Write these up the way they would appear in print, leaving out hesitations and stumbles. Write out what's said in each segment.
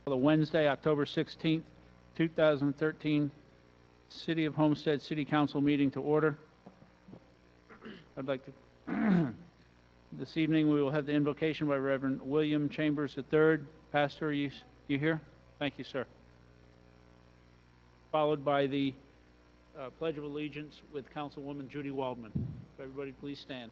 The Wednesday, October 16th, 2013, City of Homestead City Council meeting to order. I'd like to, this evening we will have the invocation by Reverend William Chambers III. Pastor, you here? Thank you, sir. Followed by the Pledge of Allegiance with Councilwoman Judy Waldman. Everybody please stand.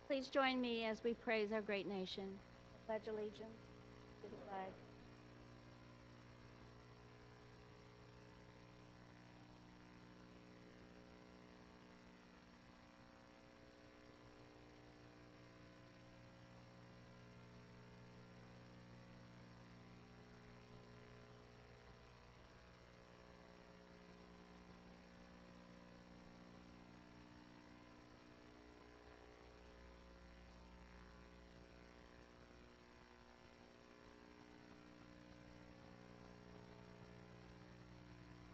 Please join me as we praise our great nation. I pledge allegiance to the flag.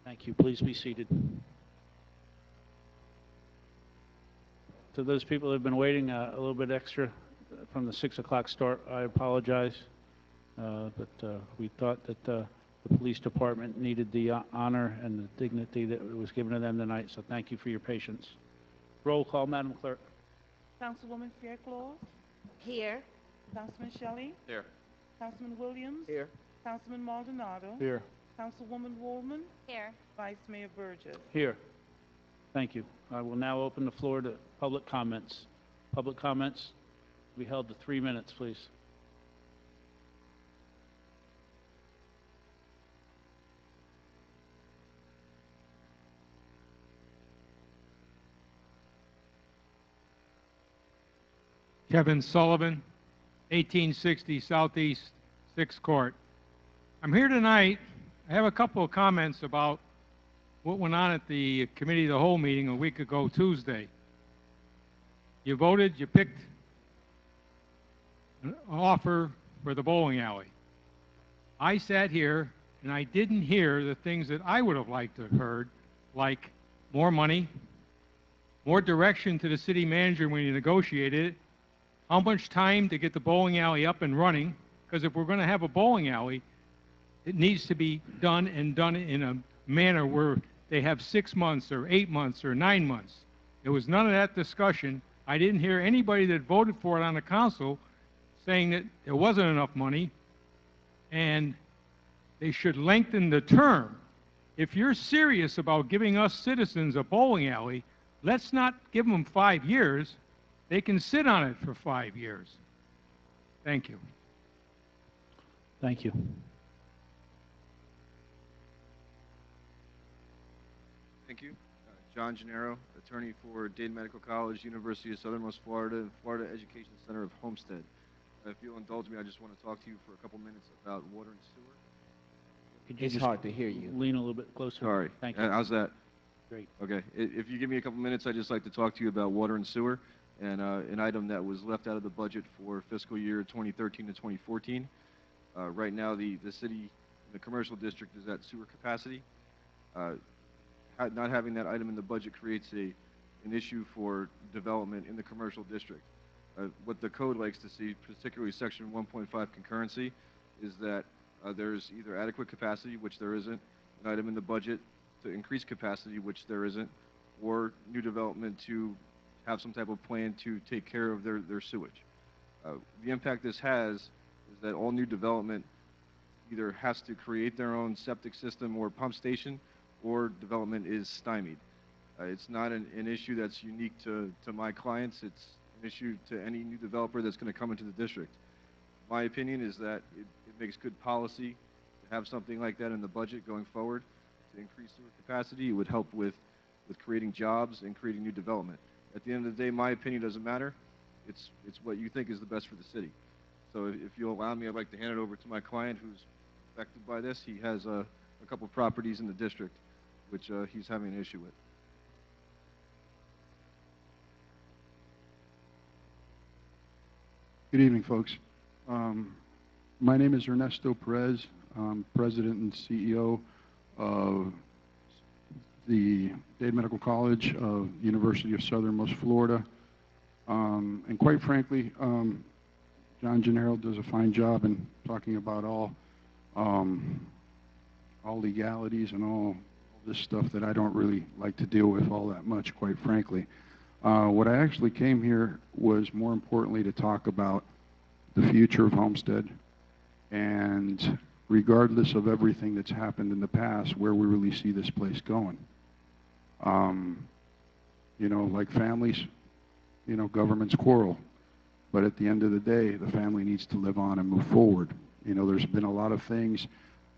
Thank you. Please be seated. To those people who have been waiting a little bit extra from the 6 o'clock start, I apologize. But we thought that the police department needed the honor and the dignity that was given to them tonight, so thank you for your patience. Roll call, Madam Clerk. Councilwoman Fairclough? Here. Councilman Shelley? Here. Councilman Williams? Here. Councilman Maldonado? Here. Councilwoman Woolman? Here. Vice Mayor Burgess? Here. Thank you. I will now open the floor to public comments. Public comments will be held to 3 minutes, please. Kevin Sullivan, 1860 Southeast 6th Court. I'm here tonight. I have a couple of comments about what went on at the Committee of the Whole meeting a week ago Tuesday. You voted, you picked an offer for the bowling alley. I sat here and I didn't hear the things that I would have liked to have heard, like more money, more direction to the city manager when he negotiated it, how much time to get the bowling alley up and running, because if we're going to have a bowling alley, it needs to be done and done in a manner where they have 6 months or 8 months or 9 months. There was none of that discussion. I didn't hear anybody that voted for it on the council saying that there wasn't enough money and they should lengthen the term. If you're serious about giving us citizens a bowling alley, let's not give them 5 years. They can sit on it for 5 years. Thank you. Thank you. Thank you. John Gennaro, attorney for Dade Medical College, University of Southernmost Florida, and Florida Education Center of Homestead. If you'll indulge me, I just want to talk to you for a couple minutes about water and sewer. Could you It's just hard to hear you. lean a little bit closer? Sorry. Thank you. How's that? Great. Okay. If you give me a couple minutes, I'd just like to talk to you about water and sewer and an item that was left out of the budget for fiscal year 2013 to 2014. Right now, the city, the commercial district is at sewer capacity. Not having that item in the budget creates an issue for development in the commercial district. What the code likes to see, particularly section 1.5 concurrency, is that there's either adequate capacity, which there isn't, an item in the budget to increase capacity, which there isn't, or new development to have some type of plan to take care of their sewage. The impact this has is that all new development either has to create their own septic system or pump station, or development is stymied. It's not an issue that's unique to my clients. It's an issue to any new developer that's going to come into the district. My opinion is that it makes good policy to have something like that in the budget going forward to increase sewer capacity. It would help with creating jobs and creating new development. At the end of the day, my opinion doesn't matter. It's what you think is the best for the city. So if you'll allow me, I'd like to hand it over to my client who's affected by this. He has a couple of properties in the district which he's having an issue with. Good evening, folks. My name is Ernesto Perez. I'm President and CEO of the Dade Medical College of University of Southernmost Florida. And quite frankly, John Gennaro does a fine job in talking about all legalities and all this stuff that I don't really like to deal with all that much, quite frankly. What I actually came here was more importantly to talk about the future of Homestead, and regardless of everything that's happened in the past, where we really see this place going. You know, like families, you know, governments quarrel, but at the end of the day, the family needs to live on and move forward. You know, there's been a lot of things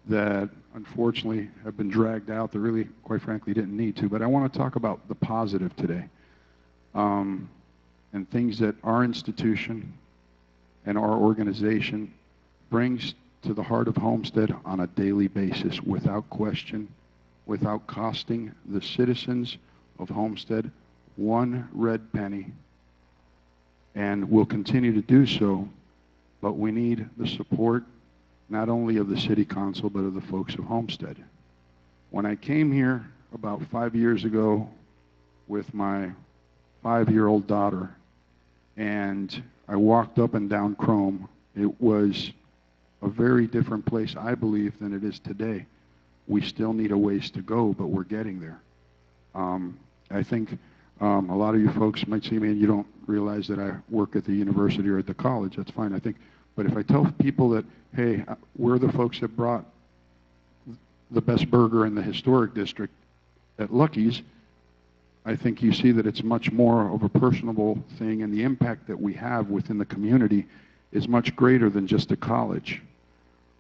that unfortunately have been dragged out that really, quite frankly, didn't need to. But I want to talk about the positive today, and things that our institution and our organization brings to the heart of Homestead on a daily basis, without question, without costing the citizens of Homestead one red penny, and will continue to do so. But we need the support not only of the City Council, but of the folks of Homestead. When I came here about 5 years ago with my 5-year-old daughter, and I walked up and down Chrome, it was a very different place, I believe, than it is today. We still need a ways to go, but we're getting there. I think a lot of you folks might see me and you don't realize that I work at the university or at the college. That's fine, I think. But if I tell people that, hey, we're the folks that brought the best burger in the historic district at Lucky's, I think you see that it's much more of a personable thing, and the impact that we have within the community is much greater than just a college.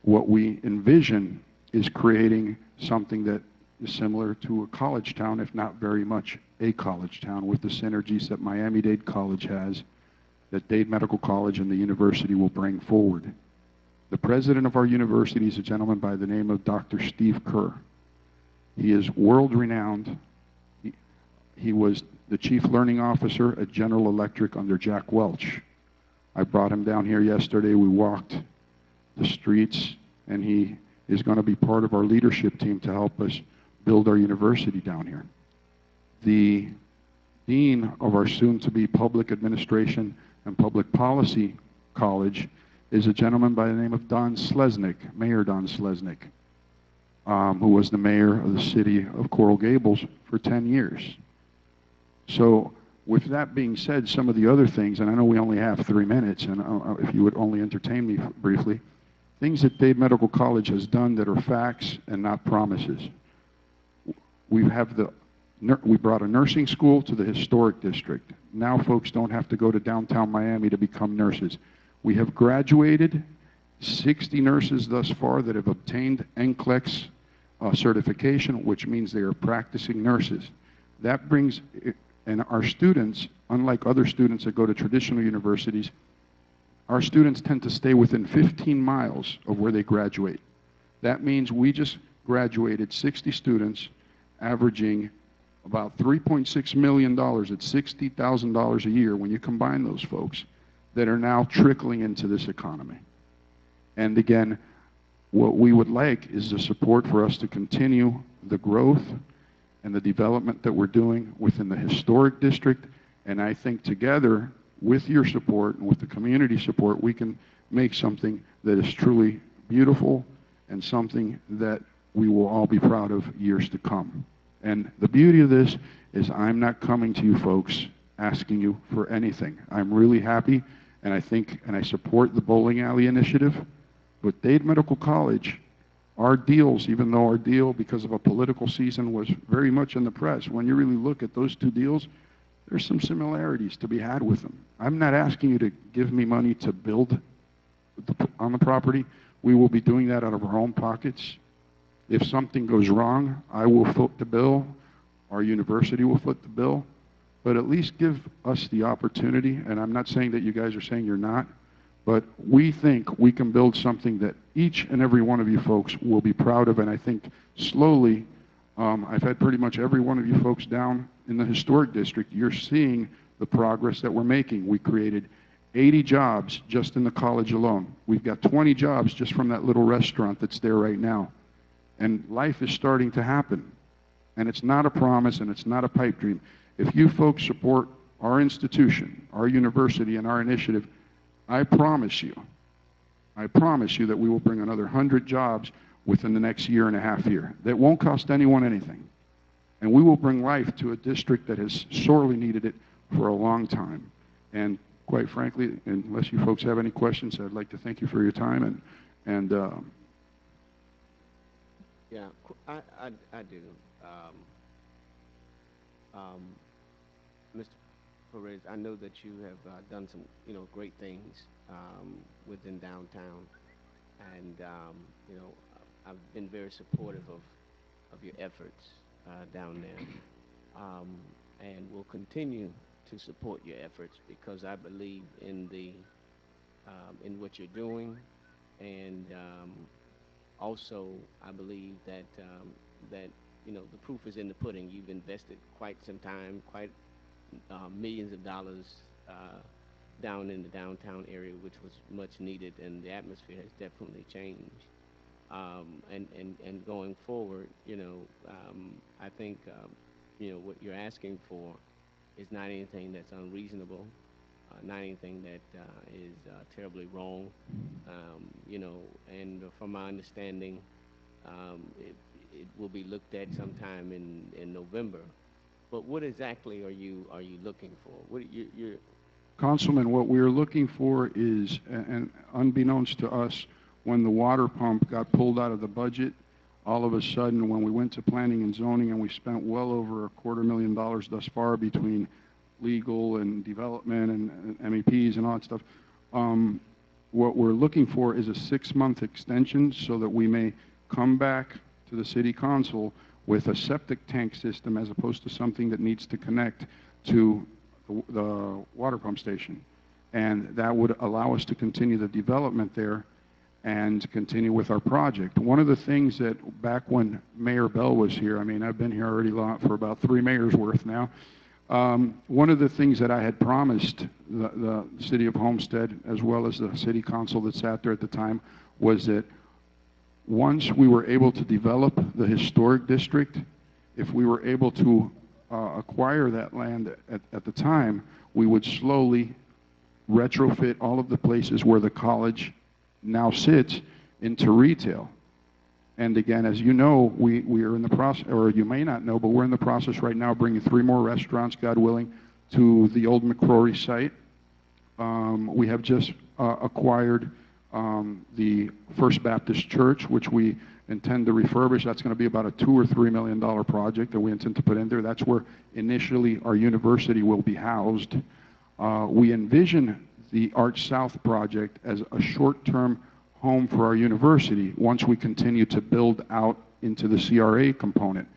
What we envision is creating something that is similar to a college town, if not very much a college town, with the synergies that Miami-Dade College has, that Dade Medical College and the university will bring forward. The president of our university is a gentleman by the name of Dr. Steve Kerr. He is world-renowned. He was the chief learning officer at General Electric under Jack Welch. I brought him down here yesterday. We walked the streets, and he is going to be part of our leadership team to help us build our university down here. The dean of our soon-to-be public administration, and Public Policy College is a gentleman by the name of Don Slesnick, Mayor Don Slesnick, who was the mayor of the city of Coral Gables for 10 years. So with that being said, some of the other things, and I know we only have 3 minutes, and if you would only entertain me briefly, things that Dade Medical College has done that are facts and not promises. We brought a nursing school to the historic district. Now folks don't have to go to downtown Miami to become nurses. We have graduated 60 nurses thus far that have obtained NCLEX certification, which means they are practicing nurses. That brings, and our students, unlike other students that go to traditional universities, our students tend to stay within 15 miles of where they graduate. That means we just graduated 60 students averaging about $3.6 million at $60,000 a year when you combine those folks that are now trickling into this economy. And again, what we would like is the support for us to continue the growth and the development that we're doing within the historic district. And I think together, with your support and with the community support, we can make something that is truly beautiful and something that we will all be proud of years to come. And the beauty of this is I'm not coming to you folks asking you for anything. I'm really happy, and I think, and I support the bowling alley initiative. With Dade Medical College, our deals, even though our deal, because of a political season, was very much in the press, when you really look at those 2 deals, there's some similarities to be had with them. I'm not asking you to give me money to build on the property. We will be doing that out of our own pockets. If something goes wrong, I will foot the bill. Our university will foot the bill. But at least give us the opportunity, and I'm not saying that you guys are saying you're not, but we think we can build something that each and every one of you folks will be proud of. And I think slowly, I've had pretty much every one of you folks down in the historic district. You're seeing the progress that we're making. We created 80 jobs just in the college alone. We've got 20 jobs just from that little restaurant that's there right now. And life is starting to happen. And it's not a promise and it's not a pipe dream. If you folks support our institution, our university, and our initiative, I promise you that we will bring another 100 jobs within the next year and a half here. That won't cost anyone anything. And we will bring life to a district that has sorely needed it for a long time. And quite frankly, unless you folks have any questions, I'd like to thank you for your time. Yeah, I do. Mr. Perez, I know that you have done some, great things within downtown, and I've been very supportive of your efforts down there, and will continue to support your efforts because I believe in in what you're doing, and also I believe that the proof is in the pudding. You've invested quite some time, quite millions of dollars down in the downtown area, which was much needed, and the atmosphere has definitely changed. And going forward, I think what you're asking for is not anything that's unreasonable, not anything that is terribly wrong. And from my understanding, it will be looked at sometime in November. But what exactly are you looking for? What you're Councilman, what we're looking for is, and unbeknownst to us, when the water pump got pulled out of the budget, all of a sudden when we went to planning and zoning and we spent well over $250,000 thus far between legal and development and MEPs and all that stuff, what we're looking for is a 6-month extension so that we may come back to the city council with a septic tank system as opposed to something that needs to connect to the water pump station. And that would allow us to continue the development there and continue with our project. One of the things that back when Mayor Bell was here, I mean, I've been here already for about 3 mayors worth now. One of the things that I had promised the city of Homestead, as well as the city council that sat there at the time, was that once we were able to develop the historic district, if we were able to acquire that land at the time, we would slowly retrofit all of the places where the college now sits into retail. And again, as you know, we are in the process, or you may not know, but we're in the process right now of bringing 3 more restaurants, God willing, to the old McCrory site. We have just acquired the First Baptist Church, which we intend to refurbish. That's going to be about a $2 or $3 million project that we intend to put in there. That's where initially our university will be housed. We envision the Arch South project as a short-term home for our university once we continue to build out into the CRA component.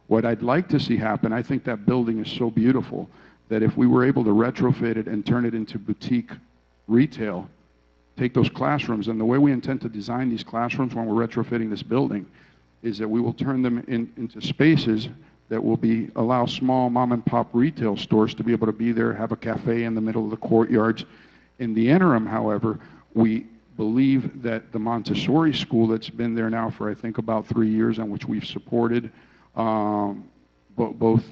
What I'd like to see happen, I think that building is so beautiful that if we were able to retrofit it and turn it into boutique retail, take those classrooms, and the way we intend to design these classrooms when we're retrofitting this building is that we will turn them into spaces that will allow small mom and pop retail stores to be able to be there, have a cafe in the middle of the courtyards. In the interim, however, we believe that the Montessori school that's been there now for I think about 3 years, and which we've supported both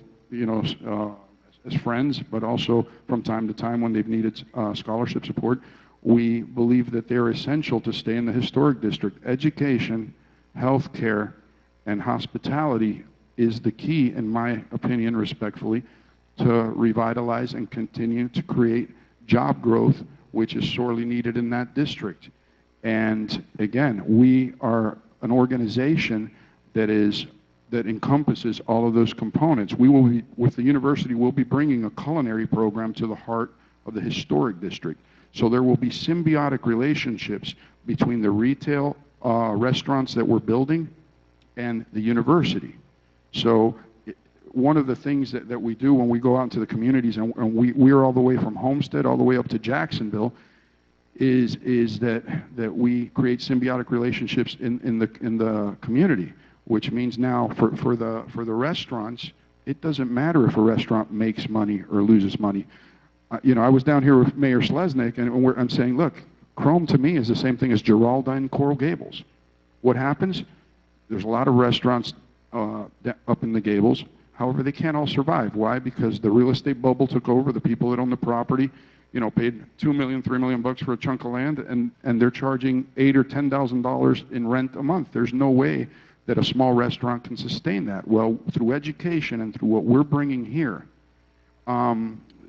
as friends, but also from time to time when they've needed scholarship support, we believe that they're essential to stay in the historic district. Education, healthcare, and hospitality is the key, in my opinion, respectfully, to revitalize and continue to create job growth, which is sorely needed in that district. And again, we are an organization that encompasses all of those components. We will be, with the university, we'll be bringing a culinary program to the heart of the historic district. So there will be symbiotic relationships between the retail restaurants that we're building and the university. So one of the things that we do when we go out into the communities, and we are all the way from Homestead all the way up to Jacksonville, is that we create symbiotic relationships in the community, which means now for the restaurants, it doesn't matter if a restaurant makes money or loses money. I was down here with Mayor Slesnick, and I'm saying, look, Chrome to me is the same thing as Geraldine Coral Gables. What happens? There's a lot of restaurants up in the Gables. However, they can't all survive. Why? Because the real estate bubble took over. The people that own the property, paid $2 million, $3 million bucks for a chunk of land, and they're charging $8,000 or $10,000 in rent a month. There's no way that a small restaurant can sustain that. Well, through education and through what we're bringing here,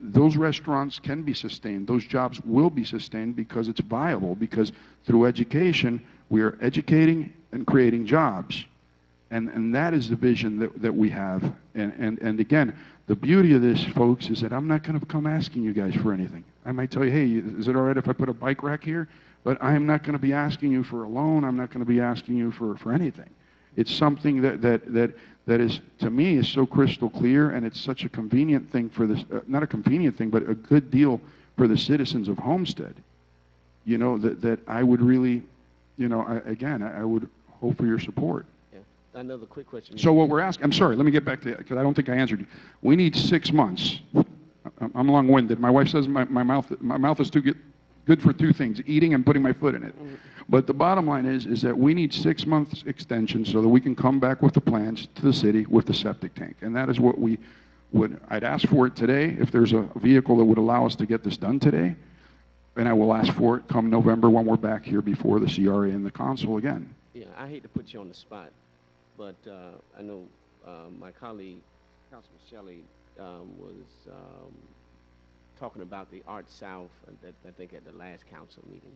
those restaurants can be sustained. Those jobs will be sustained because it's viable, because through education, we are educating and creating jobs. And that is the vision that we have. And again, the beauty of this, folks, is that I'm not going to come asking you guys for anything. I might tell you, hey, is it all right if I put a bike rack here? But I am not going to be asking you for a loan. I'm not going to be asking you for anything. It's something that is, to me, is so crystal clear, and it's such a convenient thing for this, not a convenient thing, but a good deal for the citizens of Homestead. That I would really, I would hope for your support. Another quick question. So what we're asking, I'm sorry, let me get back to that, because I don't think I answered you. We need 6 months. I'm long-winded. My wife says my mouth is too good for 2 things, eating and putting my foot in it. But the bottom line is that we need 6 months extension so that we can come back with the plans to the city with the septic tank. And that is what I'd ask for it today, if there's a vehicle that would allow us to get this done today. And I will ask for it come November when we're back here before the CRA and the council again. Yeah, I hate to put you on the spot, but I know my colleague, Councilman Shelley, was talking about the Arch South, I think at the last council meeting,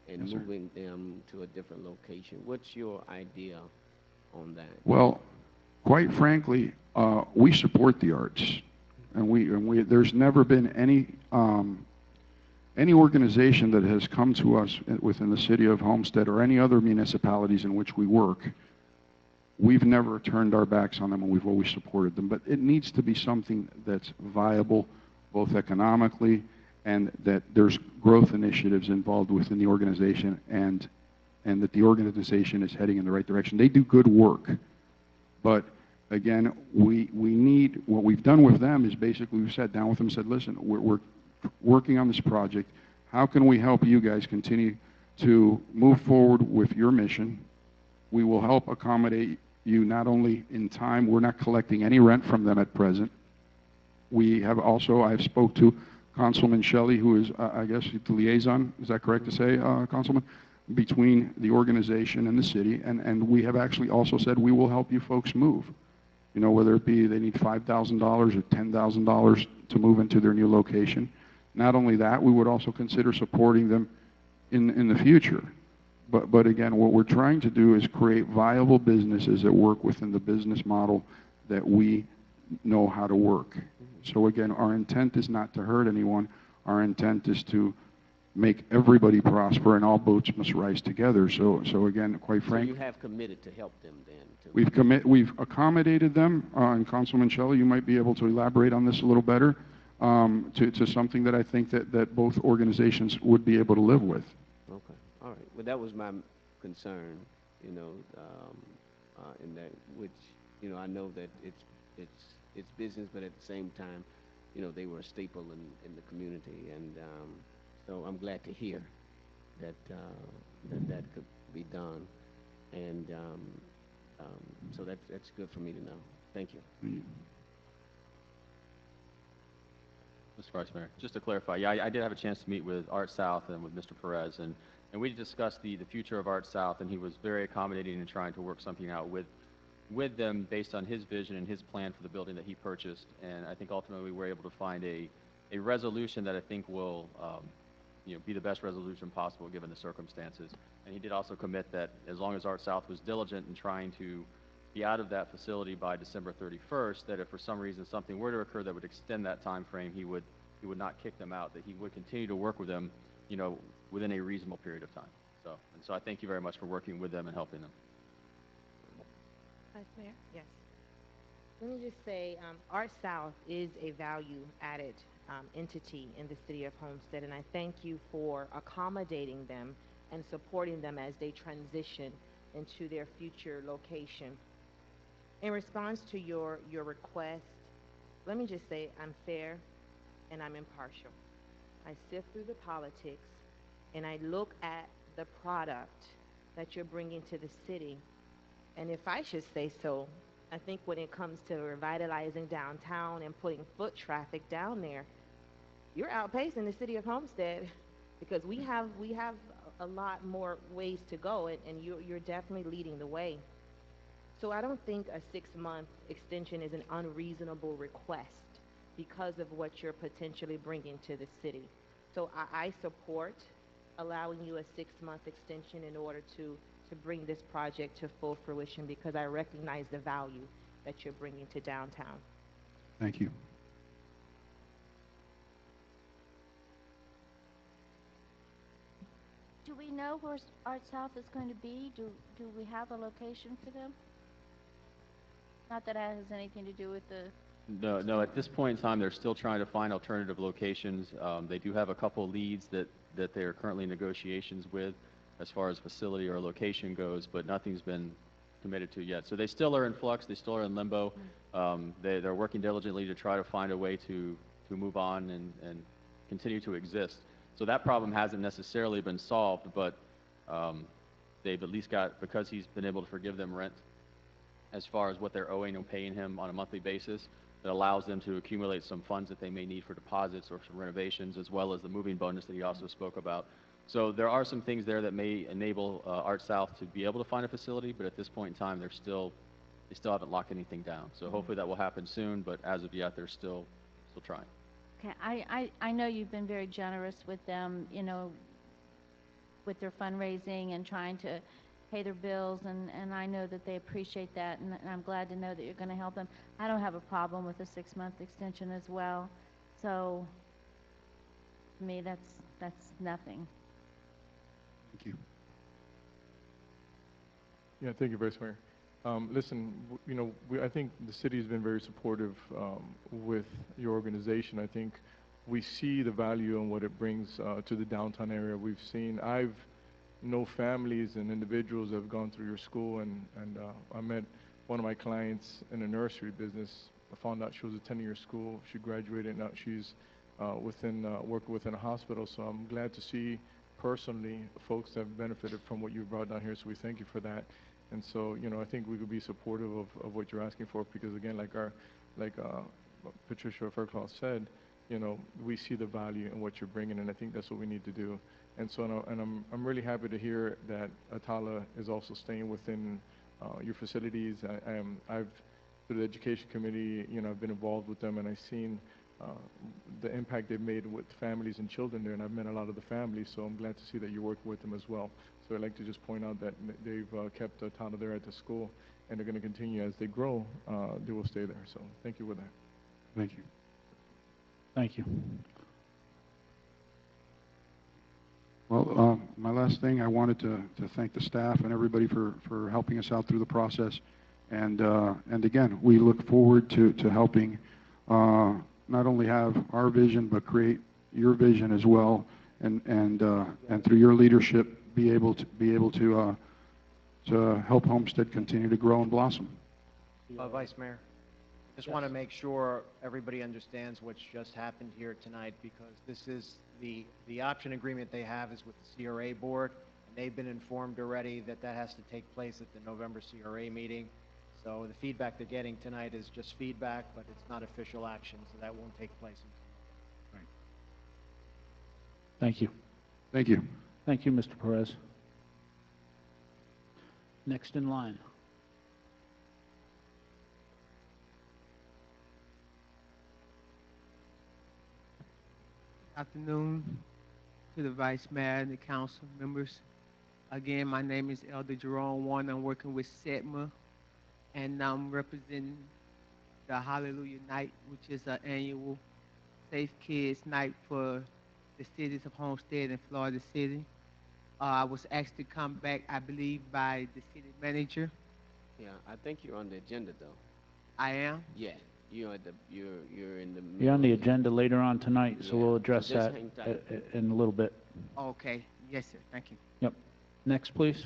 and Yes, moving them to a different location. What's your idea on that? Well, quite frankly, we support the arts, and there's never been any organization that has come to us within the city of Homestead or any other municipalities in which we work. We've never turned our backs on them, and we've always supported them. But it needs to be something that's viable, both economically, and that there's growth initiatives involved within the organization, and that the organization is heading in the right direction. They do good work, but again, we need, what we've done with them is basically we've sat down with them and said, listen, we're working on this project. How can we help you guys continue to move forward with your mission? We will help accommodate you not only in time, we're not collecting any rent from them at present. We have also, I've spoke to Councilman Shelley, who is, I guess, the liaison, is that correct to say, Councilman? Between the organization and the city, and we have actually also said we will help you folks move. You know, whether it be they need $5,000 or $10,000 to move into their new location. Not only that, we would also consider supporting them in the future. But again, what we're trying to do is create viable businesses that work within the business model that we know how to work. So again, our intent is not to hurt anyone. Our intent is to make everybody prosper, and all boats must rise together. So again, quite So frankly, you have committed to help them then? we've accommodated them, and Councilman Shelley, you might be able to elaborate on this a little better, to something that I think that both organizations would be able to live with. Okay, all right. Well, that was my concern, you know, in that, which, you know, I know that it's business, but at the same time, you know, they were a staple in the community, and so I'm glad to hear that that could be done, and so that's good for me to know. Thank you. Mr. Vice Mayor, just to clarify, yeah, I did have a chance to meet with Art South and with Mr. Perez, and we discussed the future of Art South, and he was very accommodating in trying to work something out with them based on his vision and his plan for the building that he purchased. And I think ultimately we were able to find a resolution that I think will be the best resolution possible given the circumstances. And he did also commit that as long as Art South was diligent in trying to be out of that facility by December 31st, that if for some reason something were to occur that would extend that time frame, he would not kick them out, that he would continue to work with them, you know, within a reasonable period of time. So I thank you very much for working with them and helping them. Vice Mayor? Yes. Let me just say, Art South is a value-added entity in the city of Homestead, and I thank you for accommodating them and supporting them as they transition into their future location. In response to your request, let me just say I'm fair and I'm impartial. I sift through the politics and I look at the product that you're bringing to the city. And if I should say so, I think when it comes to revitalizing downtown and putting foot traffic down there, you're outpacing the city of Homestead, because we have a lot more ways to go, and you're definitely leading the way. So I don't think a 6-month extension is an unreasonable request because of what you're potentially bringing to the city. So I support allowing you a 6-month extension in order to bring this project to full fruition, because I recognize the value that you're bringing to downtown. Thank you. Do we know where Art South is going to be? Do we have a location for them? Not that it has anything to do with the... No, at this point in time, they're still trying to find alternative locations. They do have a couple leads that they are currently in negotiations with as far as facility or location goes, but nothing's been committed to yet. So they still are in flux. They still are in limbo. They're working diligently to try to find a way to move on and continue to exist. So that problem hasn't necessarily been solved, but they've at least got, because he's been able to forgive them rent as far as what they're owing and paying him on a monthly basis, that allows them to accumulate some funds that they may need for deposits or some renovations, as well as the moving bonus that he also spoke about. So there are some things there that may enable Art South to be able to find a facility, but at this point in time, they still haven't locked anything down. So hopefully that will happen soon, but as of yet, they're still trying. Okay, I know you've been very generous with them, you know, with their fundraising and trying to pay their bills, and I know that they appreciate that, and I'm glad to know that you're going to help them. I don't have a problem with a 6-month extension as well. So, to me, that's nothing. Thank you. Yeah, thank you, Vice Mayor. Listen, you know, I think the city has been very supportive with your organization. I think we see the value and what it brings to the downtown area. We've seen, I've know families and individuals that have gone through your school, and I met one of my clients in a nursery business. I found out she was attending your school. She graduated, now she's working within a hospital. So I'm glad to see personally folks that have benefited from what you brought down here, so we thank you for that. And so, you know, I think we could be supportive of what you're asking for, because again, like Patricia Fairclough said, you know, we see the value in what you're bringing, and I think that's what we need to do. And so, I'm really happy to hear that Atala is also staying within your facilities. I've, through the education committee, you know, I've been involved with them, and I've seen the impact they've made with families and children there, and I've met a lot of the families, so I'm glad to see that you're working with them as well. So I'd like to just point out that they've kept Atala there at the school, and they're going to continue as they grow. They will stay there. So thank you for that. Thank you. Thank you. Well, my last thing, I wanted to thank the staff and everybody for helping us out through the process. And again, we look forward to helping not only have our vision, but create your vision as well. And through your leadership, be able to help Homestead continue to grow and blossom. Vice Mayor, just want to make sure everybody understands what's just happened here tonight, because this is the option agreement they have is with the CRA board, and they've been informed already that that has to take place at the November CRA meeting. So the feedback they're getting tonight is just feedback, but it's not official action, so that won't take place until November. Thank you. Thank you. Thank you, Mr. Perez. Next in line. Afternoon to the Vice Mayor and the council members. Again, my name is Elder Jerome Warren. I'm working with SETMA, and I'm representing the Hallelujah Night, which is an annual Safe Kids Night for the cities of Homestead and Florida City. I was asked to come back, I believe, by the city manager. Yeah, I think you're on the agenda, though. I am? Yeah, you're in the You're on the middle. agenda later on tonight, so Yeah, we'll so address just that hang tight. in a little bit. Okay. Yes, sir. Thank you. Yep. Next, please.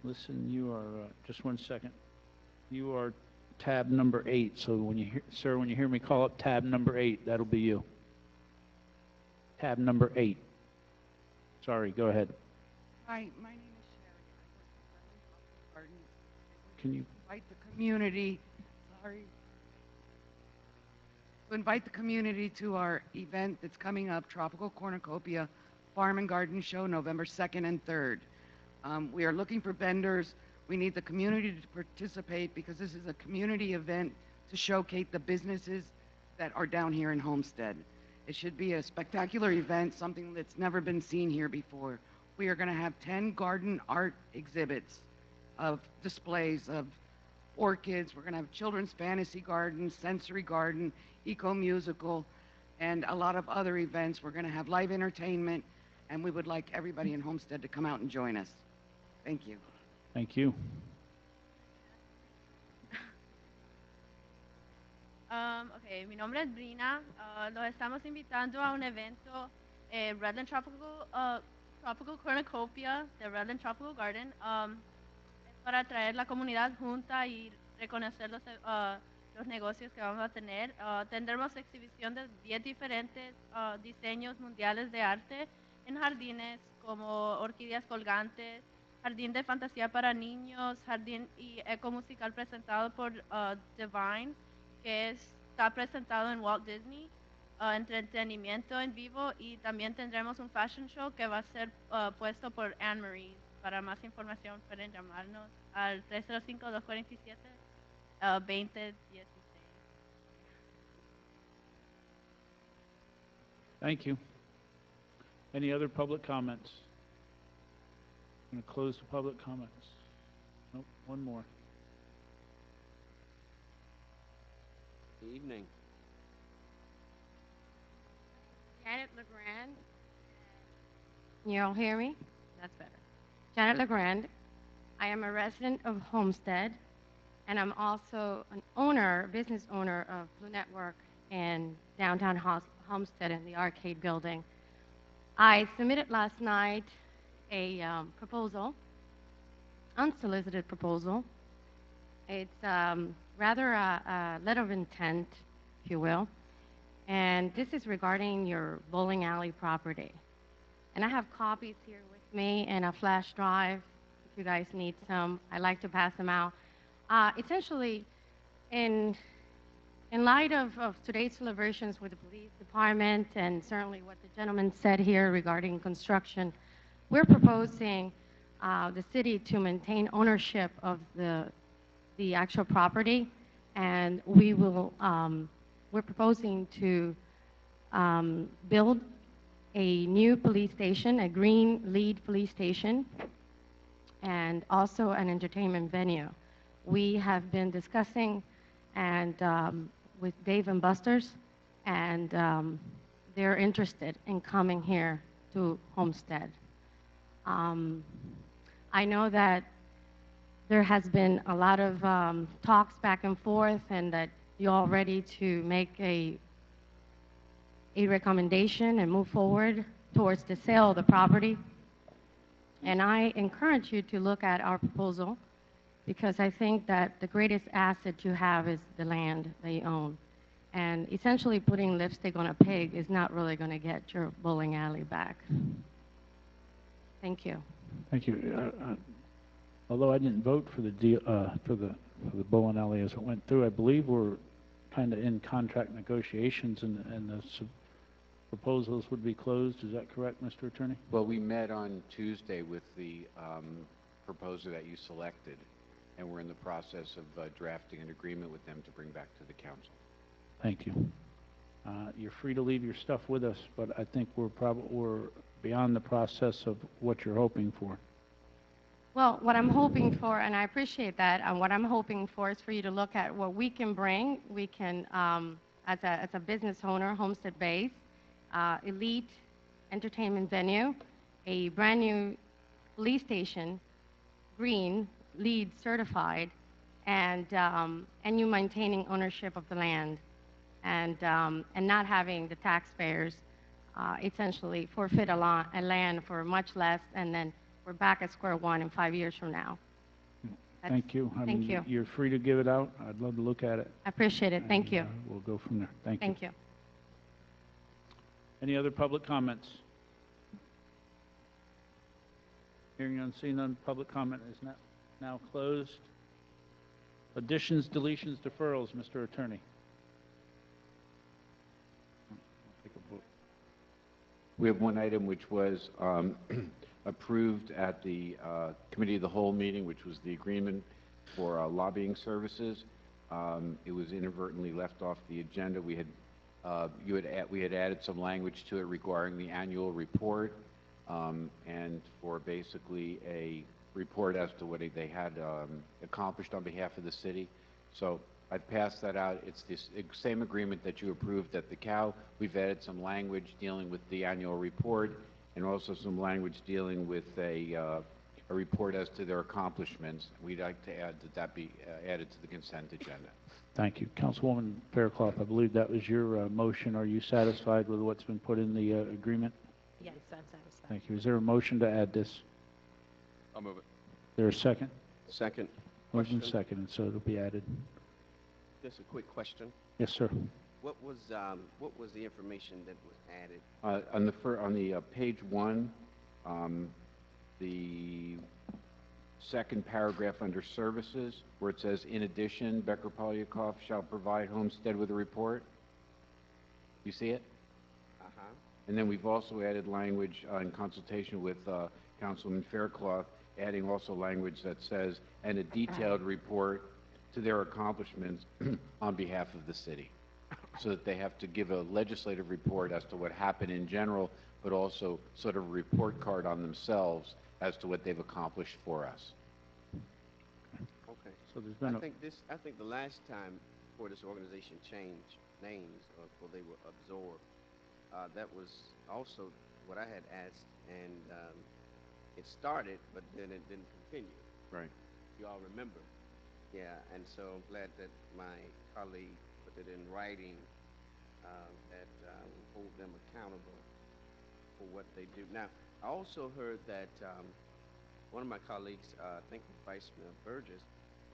Listen, you are, just one second. You are tab number 8, so when you hear, sir, when you hear me call up tab number 8, that'll be you. Tab number 8. Sorry, go ahead. Hi, my name is Sherry. I work for Garden. Can you, Invite the community, sorry, to invite the community to our event that's coming up, Tropical Cornucopia Farm and Garden Show, November 2nd and 3rd. We are looking for vendors. We need the community to participate because this is a community event to showcase the businesses that are down here in Homestead. It should be a spectacular event, something that's never been seen here before. We are going to have 10 garden art exhibits of displays of orchids. We're going to have children's fantasy garden, sensory garden, eco-musical, and a lot of other events. We're going to have live entertainment, and we would like everybody in Homestead to come out and join us. Thank you. thank you. Ok, mi nombre es Brina. Los estamos invitando a un evento, Redland Tropical Cornucopia de Redland Tropical Garden. Es para traer la comunidad junta y reconocer los negocios que vamos a tener. Tendremos exhibición de 10 diferentes diseños mundiales de arte en jardines como orquídeas colgantes, jardín de fantasía para niños, jardín y eco musical presentado por Divine, que está presentado en Walt Disney, entretenimiento en vivo, y también tendremos un fashion show que va a ser puesto por Anne Marie. Para más información pueden llamarnos al 305-247-2016. Thank you. Any other public comments? I'm going to close the public comments. Nope, one more. Good evening. Janet LeGrand. Can you all hear me? That's better. Janet LeGrand. I am a resident of Homestead, and I'm also an owner, business owner of Blue Network in downtown Homestead in the arcade building. I submitted last night a proposal, unsolicited proposal. It's rather a letter of intent, if you will, and this is regarding your bowling alley property. And I have copies here with me and a flash drive. If you guys need some, I'd like to pass them out. Essentially, in in light of today's celebrations with the police department and certainly what the gentleman said here regarding construction, we're proposing the city to maintain ownership of the actual property, and we're proposing to build a new police station, a green lead police station, and also an entertainment venue. We have been discussing and with Dave and Buster's, and they're interested in coming here to Homestead. I know that there has been a lot of talks back and forth, and that you're all ready to make a recommendation and move forward towards the sale of the property. And I encourage you to look at our proposal, because I think that the greatest asset you have is the land that you own. And essentially putting lipstick on a pig is not really going to get your bowling alley back. Thank you. Thank you. Although I didn't vote for the deal, for the bowling alley as it went through, I believe we're kind of in contract negotiations, and the proposals would be closed. Is that correct, Mr. Attorney? Well, we met on Tuesday with the proposer that you selected, and we're in the process of drafting an agreement with them to bring back to the council. Thank you. You're free to leave your stuff with us, but I think we're beyond the process of what you're hoping for. Well, what I'm hoping for, and I appreciate that, and what I'm hoping for is for you to look at what we can bring. We can, as a business owner, Homestead Base, elite entertainment venue, a brand new police station, green, LEED certified, and you maintaining ownership of the land, and not having the taxpayers essentially forfeit a land for much less, and then we're back at square one in 5 years from now. Thank you. Thank you. You're free to give it out. I'd love to look at it. I appreciate it. Thank you. We'll go from there. Thank you. Thank you. Any other public comments? Hearing none, seeing none, public comment is now closed. Additions, deletions, deferrals, Mr. Attorney. Take a vote. We have one item which was approved at the Committee of the Whole meeting, which was the agreement for lobbying services. It was inadvertently left off the agenda. We had added some language to it regarding the annual report, and for basically a report as to what they had accomplished on behalf of the city. So I passed that out. It's this same agreement that you approved at the COW. We've added some language dealing with the annual report, and also some language dealing with a report as to their accomplishments. We'd like to add that be added to the consent agenda. Thank you. Councilwoman Fairclough, I believe that was your motion. Are you satisfied with what's been put in the agreement? Yes, I'm satisfied. Thank you. Is there a motion to add this? I'll move it. Is there a second? Second. Motion second, and so it'll be added. Just a quick question. Yes, sir. What was the information that was added? On the page 1, the second paragraph under services, where it says, in addition, Becker Polyakov shall provide Homestead with a report. You see it? Uh-huh. And then we've also added language in consultation with Councilman Faircloth, adding also language that says, and a detailed report to their accomplishments on behalf of the city, so that they have to give a legislative report as to what happened in general, but also sort of a report card on themselves as to what they've accomplished for us. Okay. So there's been I think the last time before this organization changed names, or they were absorbed, that was also what I had asked, and it started, but then it didn't continue. Right. You all remember? Yeah, and so I'm glad that my colleague put it in writing, that we hold them accountable for what they do. Now, I also heard that one of my colleagues, I think Vice Mayor Burgess,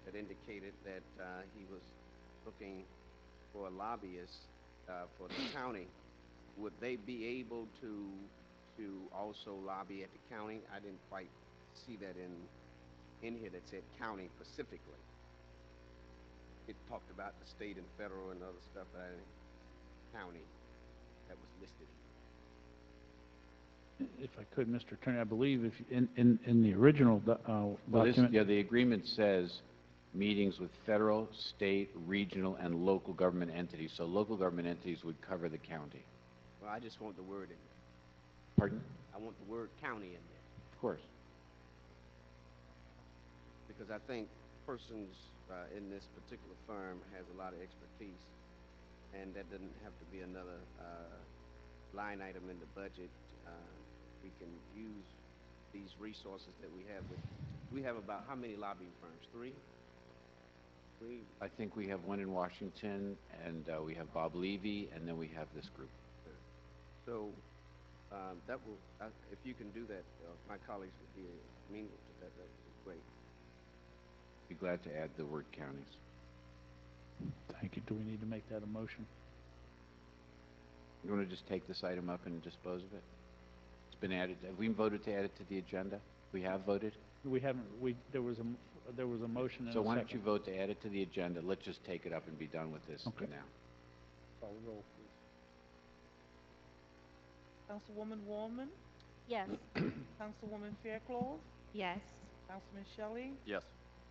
had indicated that he was looking for a lobbyist for the county. Would they be able to also lobby at the county? I didn't quite see that in in here that said county specifically. It talked about the state and federal and other stuff, but I didn't, county that was listed. If I could, Mr. Attorney, I believe if, in the original Well, this, document. yeah, the agreement says meetings with federal, state, regional, and local government entities. So local government entities would cover the county. Well, I just want the word in there. Pardon? I want the word county in there, Of course. because I think persons in this particular firm has a lot of expertise, and that doesn't have to be another line item in the budget. We can use these resources that we have. We have about how many lobbying firms? Three? I think we have one in Washington, and we have Bob Levy, and then we have this group. So that will, if you can do that, my colleagues would be amenable to that. That would be great. Be glad to add the word counties. Thank you. Do we need to make that a motion? You want to just take this item up and dispose of it? It's been added. Have we voted to add it to the agenda? We have voted? We haven't, there was a motion and a So why don't second. you vote to add it to the agenda? Let's just take it up and be done with this Okay. now. Call the roll, please. Councilwoman Wallman, Yes. Councilwoman Fairclough, Yes. Councilman Shelley, Yes.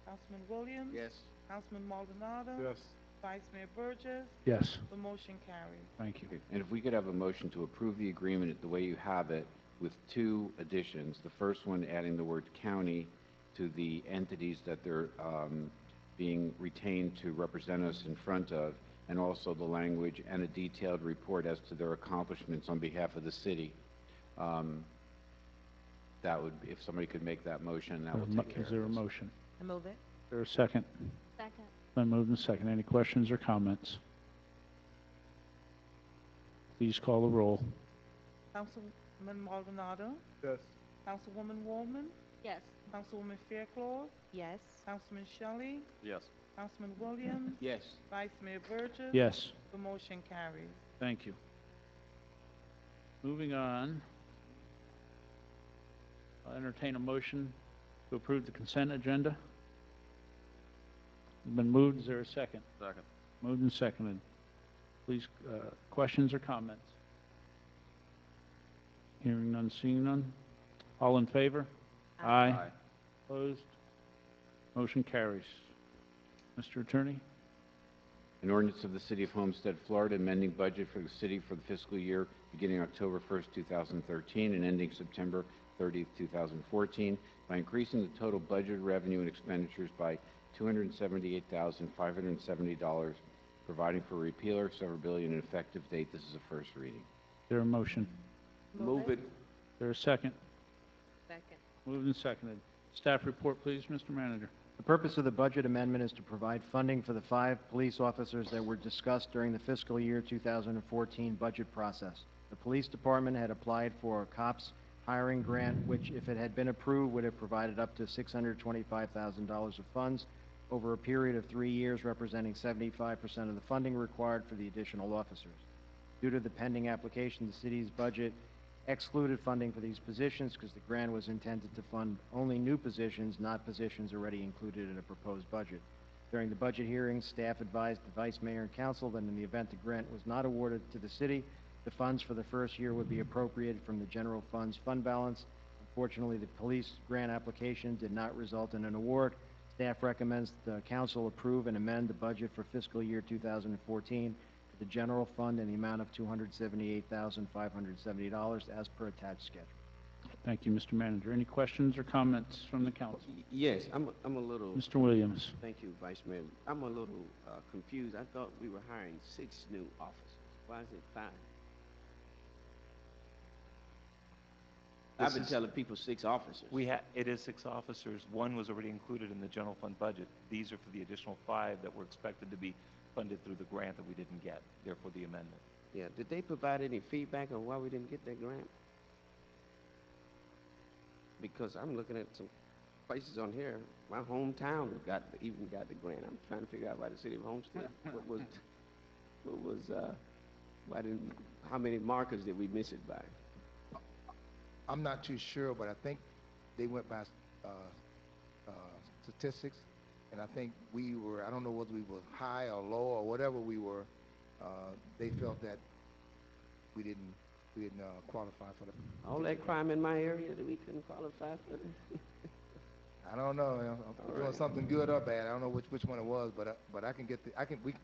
Councilman Williams. Yes. Councilman Maldonado. Yes. Vice Mayor Burgess. Yes, The motion carries. thank you. Okay. And if we could have a motion to approve the agreement the way you have it with two additions. The first one adding the word county to the entities that they're being retained to represent us in front of, and also the language and a detailed report as to their accomplishments on behalf of the city. That would, if somebody could make that motion, that will take care of Is there a this. motion? I move it. Is there a second? Second. Been moved and second. Any questions or comments? Please call the roll. Councilman Maldonado. Yes. Councilwoman Wallman, Yes. Councilwoman Fairclough, Yes. Councilman Shelley, Yes. Councilman Williams, Yes. Vice Mayor Burgess. Yes, The motion carries. thank you. Moving on, I'll entertain a motion to approve the consent agenda. Been moved. Is there a second? Second. Moved and seconded. Please, questions or comments? Hearing none, seeing none. All in favor? Aye. Opposed? Motion carries. Mr. Attorney? An ordinance of the City of Homestead, Florida, amending budget for the city for the fiscal year beginning October 1st, 2013, and ending September 30th, 2014, by increasing the total budget revenue and expenditures by $278,570, providing for repealer, severability, and an effective date. This is a first reading. Is there a motion? Move it. Is there a second? Second. Moved and seconded. Staff report, please, Mr. Manager. The purpose of the budget amendment is to provide funding for the 5 police officers that were discussed during the fiscal year 2014 budget process. The police department had applied for a COPS hiring grant, which, if it had been approved, would have provided up to $625,000 of funds over a period of 3 years, representing 75% of the funding required for the additional officers. Due to the pending application, the city's budget excluded funding for these positions because the grant was intended to fund only new positions, not positions already included in a proposed budget. During the budget hearings, staff advised the vice mayor and council that in the event the grant was not awarded to the city, the funds for the first year would be appropriated from the general fund's fund balance. Unfortunately, the police grant application did not result in an award. Staff recommends the council approve and amend the budget for fiscal year 2014 for the general fund in the amount of $278,570 as per attached schedule. Thank you, Mr. Manager. Any questions or comments from the council? Yes, I'm a little. Mr. Williams. Thank you, Vice Mayor. I'm a little confused. I thought we were hiring 6 new officers. Why is it 5? I've been telling people 6 officers. It is 6 officers. 1 was already included in the general fund budget. These are for the additional 5 that were expected to be funded through the grant that we didn't get, therefore the amendment. Yeah, did they provide any feedback on why we didn't get that grant? Because I'm looking at some places on here, my hometown even got the grant. I'm trying to figure out why the city of Homestead, how many markers did we miss it by? I'm not too sure, but I think they went by statistics, and I think we were, I don't know whether we were high or low or whatever we were, they felt that we didn't, qualify for the. All that crime in my area that we couldn't qualify for it. I don't know, I'm doing something good or bad, I don't know which one it was, but I can get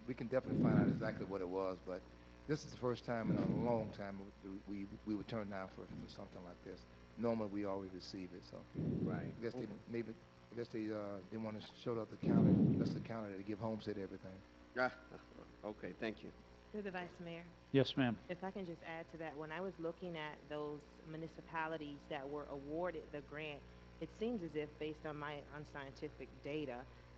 we can definitely find out exactly what it was, but this is the first time in a long time we were turned down for something like this. Normally, we always receive it, so. Right. I guess they didn't want to show up the county, that's the county to give Homestead everything. Okay, thank you. To the Vice Mayor. Yes, ma'am. If I can just add to that, when I was looking at those municipalities that were awarded the grant, it seems as if, based on my unscientific data,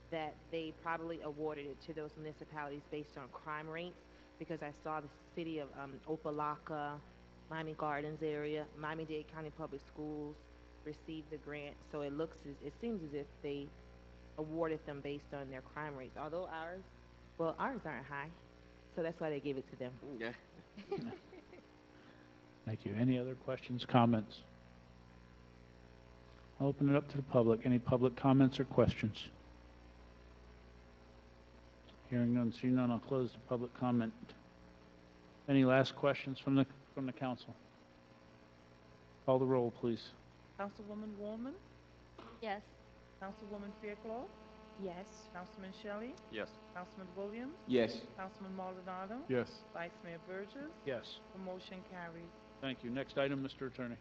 that they probably awarded it to those municipalities based on crime rates, because I saw the city of Opelika, Miami Gardens area, Miami-Dade County Public Schools received the grant, so it seems as if they awarded them based on their crime rates, although ours aren't high, so that's why they gave it to them. Yeah. Thank you. Any other questions, comments? I'll open it up to the public. Any public comments or questions? Hearing none, seeing none, I'll close the public comment. Any last questions from the council? Call the roll, please. Councilwoman Woolman, Yes. Councilwoman Fairclough, Yes. Councilman Shelley, Yes. Councilman Williams, Yes. Councilman Maldonado, Yes. Vice Mayor Burgess, Yes. the motion carries. Thank you. Next item, Mr. Attorney.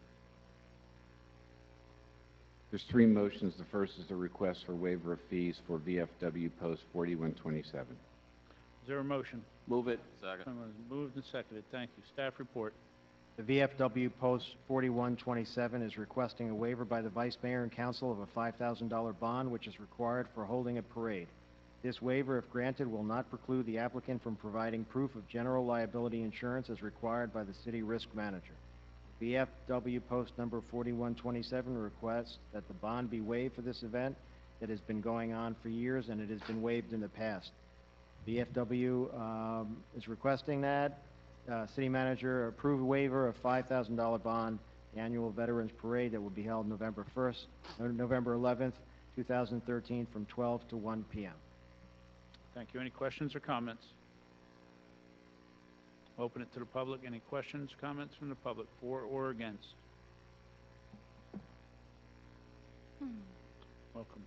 There's three motions. The first is a request for waiver of fees for VFW Post 4127. Is there a motion? Move it. Second. Moved and seconded. Thank you. Staff report. The VFW Post 4127 is requesting a waiver by the Vice Mayor and Council of a $5,000 bond, which is required for holding a parade. This waiver, if granted, will not preclude the applicant from providing proof of general liability insurance as required by the city risk manager. VFW Post number 4127 requests that the bond be waived for this event that has been going on for years, and it has been waived in the past. VFW is requesting that city manager approve a waiver of $5,000 bond, the annual Veterans Parade that will be held November 11th, 2013, from 12 to 1 p.m. Thank you. Any questions or comments? Open it to the public. Any questions, comments from the public, for or against? Welcome.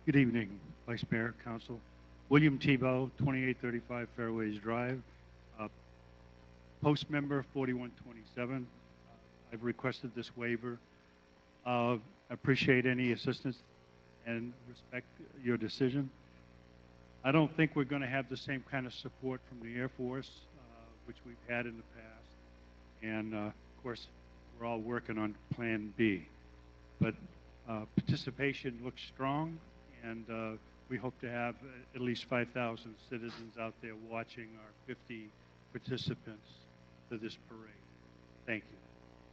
Good evening, Vice Mayor, Council. William Tebow, 2835 Fairways Drive, post member 4127. I've requested this waiver. Appreciate any assistance and respect your decision. I don't think we're going to have the same kind of support from the Air Force, which we've had in the past. And of course, we're all working on Plan B. But participation looks strong, and we hope to have at least 5,000 citizens out there watching our 50 participants to this parade. Thank you.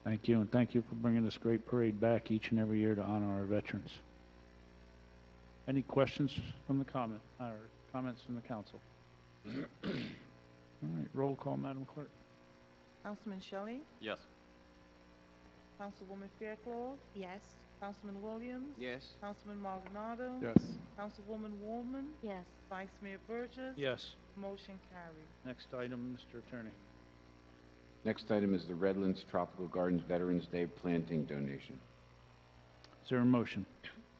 Thank you, and thank you for bringing this great parade back each and every year to honor our veterans. Any questions from the comments from the council? All right, roll call, Madam Clerk. Councilman Shelley, Yes. Councilwoman Fairclough, Yes. Councilman Williams, Yes. Councilman Maldonado, Yes. Councilwoman Woolman, Yes. Vice Mayor Burgess, Yes. motion carries. Next item, Mr. Attorney. Next item is the Redlands Tropical Gardens Veterans Day planting donation. Is there a motion?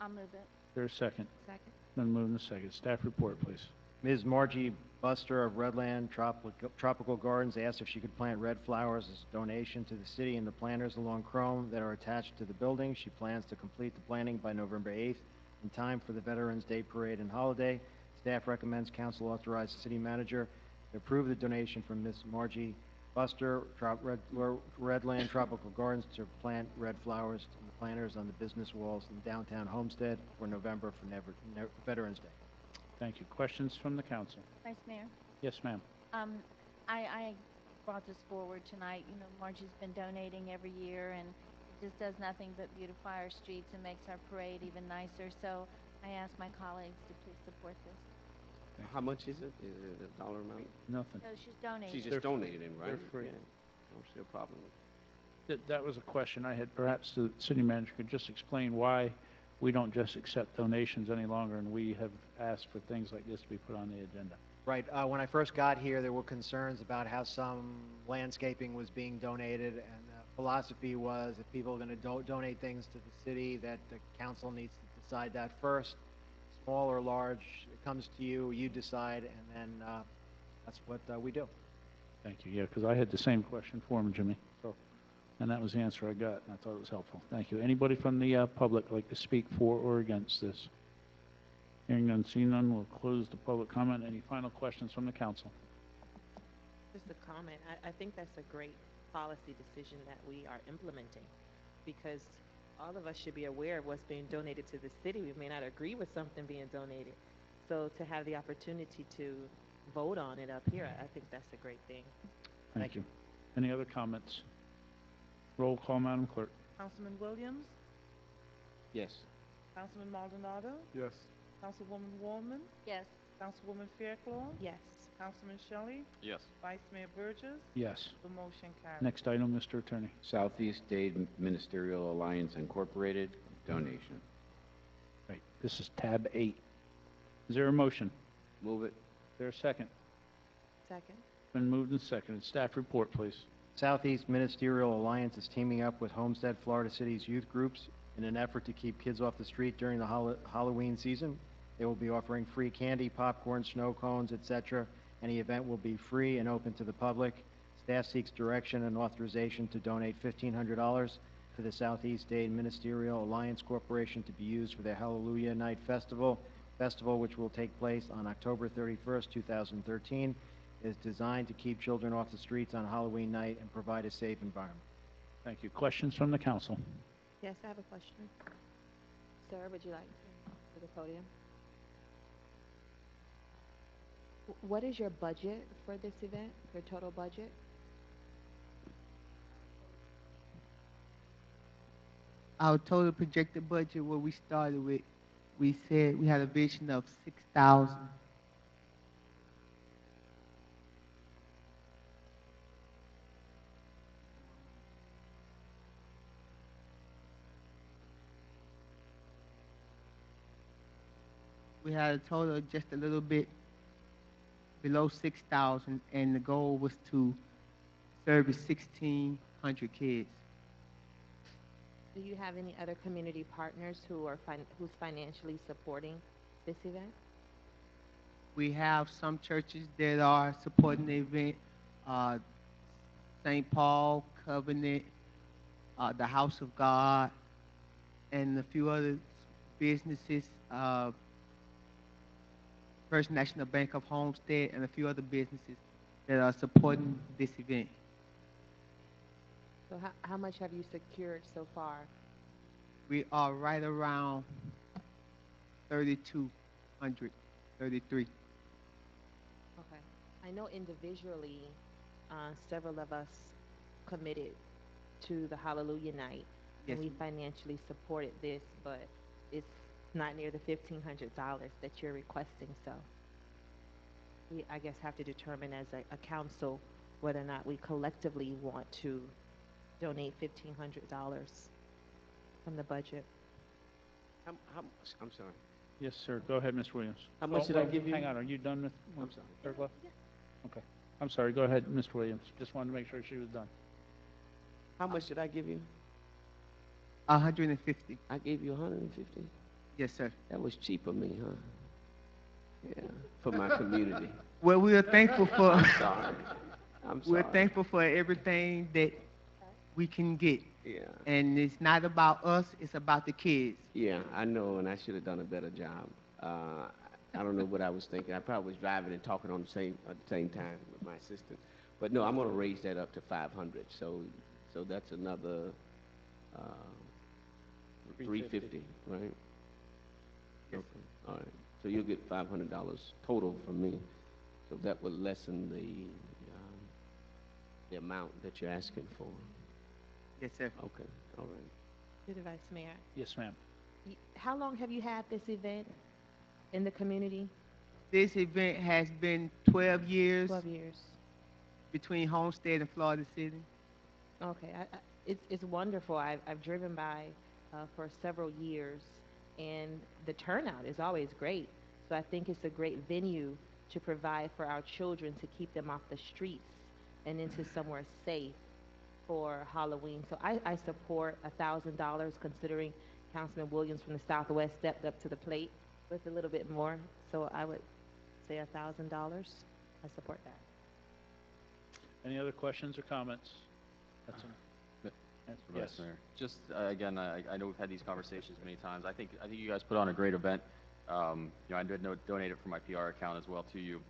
I'll move it. Is there a second? Second. Then move in a second. Staff report, please. Ms. Margie Buster of Redland Tropical Gardens asked if she could plant red flowers as a donation to the city and the planters along Chrome that are attached to the building. She plans to complete the planting by November 8th in time for the Veterans Day Parade and holiday. Staff recommends council authorize the city manager to approve the donation from Ms. Margie Buster, Redland Tropical Gardens, to plant red flowers and the planters on the business walls in downtown Homestead for November for Veterans Day. Thank you. Questions from the council? Vice Mayor. Yes, ma'am. I brought this forward tonight. You know, Margie's been donating every year, and it just does nothing but beautify our streets and makes our parade even nicer. So I ask my colleagues to please support this. How much is it? Is it a dollar amount? Nothing. So she's donating. She's just donating, right? They're free. Yeah. Don't see a problem with it. That was a question I had. Perhaps the city manager could just explain why we don't just accept donations any longer, and we have asked for things like this to be put on the agenda. Right, when I first got here, there were concerns about how some landscaping was being donated, and the philosophy was if people are gonna donate things to the city, that the council needs to decide that first. Small or large, it comes to you, you decide, and then, that's what, we do. Thank you. Yeah, because I had the same question for him, Jimmy. So, and that was the answer I got, and I thought it was helpful. Thank you. Anybody from the public like to speak for or against this? Hearing none, seeing none, we'll close the public comment. Any final questions from the council? Just a comment. I think that's a great policy decision that we are implementing, because all of us should be aware of what's being donated to the city. We may not agree with something being donated. So to have the opportunity to vote on it up here, I think that's a great thing. Thank you. Any other comments? Roll call, Madam Clerk. Councilman Williams, Yes. Councilman Maldonado, Yes. Councilwoman Warman, Yes. Councilwoman Fairclough, Yes. Councilman Shelley, Yes. Vice Mayor Burgess. Yes. The motion carries. Next item, Mr. Attorney. Southeast State Ministerial Alliance Incorporated, donation. Right. This is tab 8. Is there a motion? Move it. Is there a second? Second. Been moved and seconded. Staff report, please. Southeast Ministerial Alliance is teaming up with Homestead, Florida City's youth groups in an effort to keep kids off the street during the Halloween season. They will be offering free candy, popcorn, snow cones, etc. Any event will be free and open to the public. Staff seeks direction and authorization to donate $1,500 to the Southeast State Ministerial Alliance Corporation to be used for their Hallelujah Night Festival, which will take place on October 31st, 2013, is designed to keep children off the streets on Halloween night and provide a safe environment. Thank you. Questions from the council? Yes, I have a question. Sir, would you like to the podium? What is your budget for this event, your total budget? Our total projected budget, what we started with, we said we had a vision of 6,000. We had a total of just a little bit below 6,000, and the goal was to service 1,600 kids. Do you have any other community partners who are who's financially supporting this event? We have some churches that are supporting the event, St. Paul, Covenant, the House of God, and a few other businesses, First National Bank of Homestead, and a few other businesses that are supporting this event. So how much have you secured so far? We are right around 3,200, 33. Okay. I know individually, several of us committed to the Hallelujah Night, Yes, and we financially supported this, but it's not near the $1,500 that you're requesting, so we, I guess, have to determine as a council whether or not we collectively want to donate $1,500 from the budget. I'm sorry. Yes, sir. Go ahead, Ms. Williams. How much did I give you? Hang on. Are you done with I'm sorry. Fairclough? Okay. I'm sorry. Go ahead, Ms. Williams. Just wanted to make sure she was done. How much did I give you? 150. I gave you 150? Yes, sir. That was cheap of me, huh? Yeah, for my community. Well, we are thankful for. I'm sorry. I'm sorry. We're thankful for everything that we can get. Yeah. And it's not about us, it's about the kids. Yeah, I know, and I should have done a better job. I don't know what I was thinking. I probably was driving and talking on at the same time with my assistant. But no, I'm going to raise that up to 500. So that's another 350, right? Yes. Okay. All right. So you'll get $500 total from me. So that would lessen the amount that you're asking for. Yes, sir. Okay. All right. To the Vice Mayor. Yes, ma'am. How long have you had this event in the community? This event has been 12 years. 12 years. Between Homestead and Florida City. Okay. it's wonderful. I've driven by for several years, and the turnout is always great. So I think it's a great venue to provide for our children to keep them off the streets and into somewhere safe for Halloween. So I support $1,000, considering Councilman Williams from the Southwest stepped up to the plate with a little bit more. So I would say $1,000. I support that. Any other questions or comments? That's Mr. yes. Vice Mayor, just, again, I know we've had these conversations many times. I think you guys put on a great event. I did donate it for my PR account as well to you,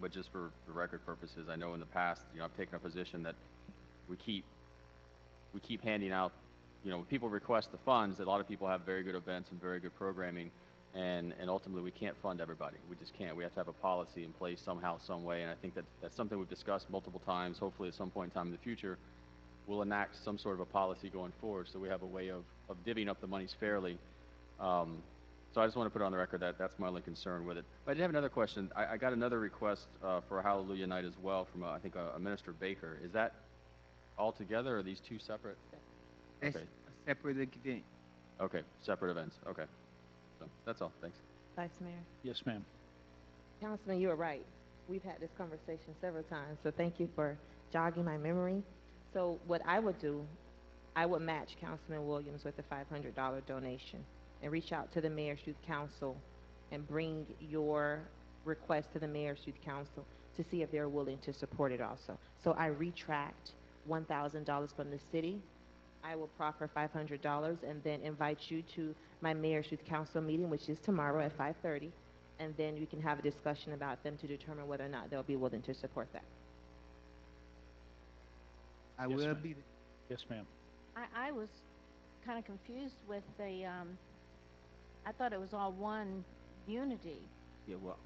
but just for record purposes, I know in the past, I've taken a position that we keep handing out, when people request the funds, a lot of people have very good events and very good programming, and ultimately we can't fund everybody. We just can't. We have to have a policy in place somehow, some way, and I think that's something we've discussed multiple times. Hopefully at some point in time in the future, we'll enact some sort of a policy going forward so we have a way of divvying up the monies fairly. So I just want to put it on the record that that's my only concern with it. But I did have another question. I got another request for a Hallelujah Night as well from, I think, a Minister Baker. Is that all together, or are these two separate? That's Okay. a separate event. Okay, separate events. Okay. So that's all. Thanks. Vice Mayor. Yes, ma'am. Councilman, you are right. We've had this conversation several times, so thank you for jogging my memory. So what I would do, I would match Councilman Williams with a $500 donation and reach out to the Mayor's Youth Council and bring your request to the Mayor's Youth Council to see if they're willing to support it also. So I retract $1,000 from the city. I will proffer $500 and then invite you to my Mayor's Youth Council meeting, which is tomorrow at 5:30, and then we can have a discussion about them to determine whether or not they'll be willing to support that. I Yes, will ma'am. be there. Yes, ma'am. I was kind of confused with the, I thought it was all one unity. Yeah, well,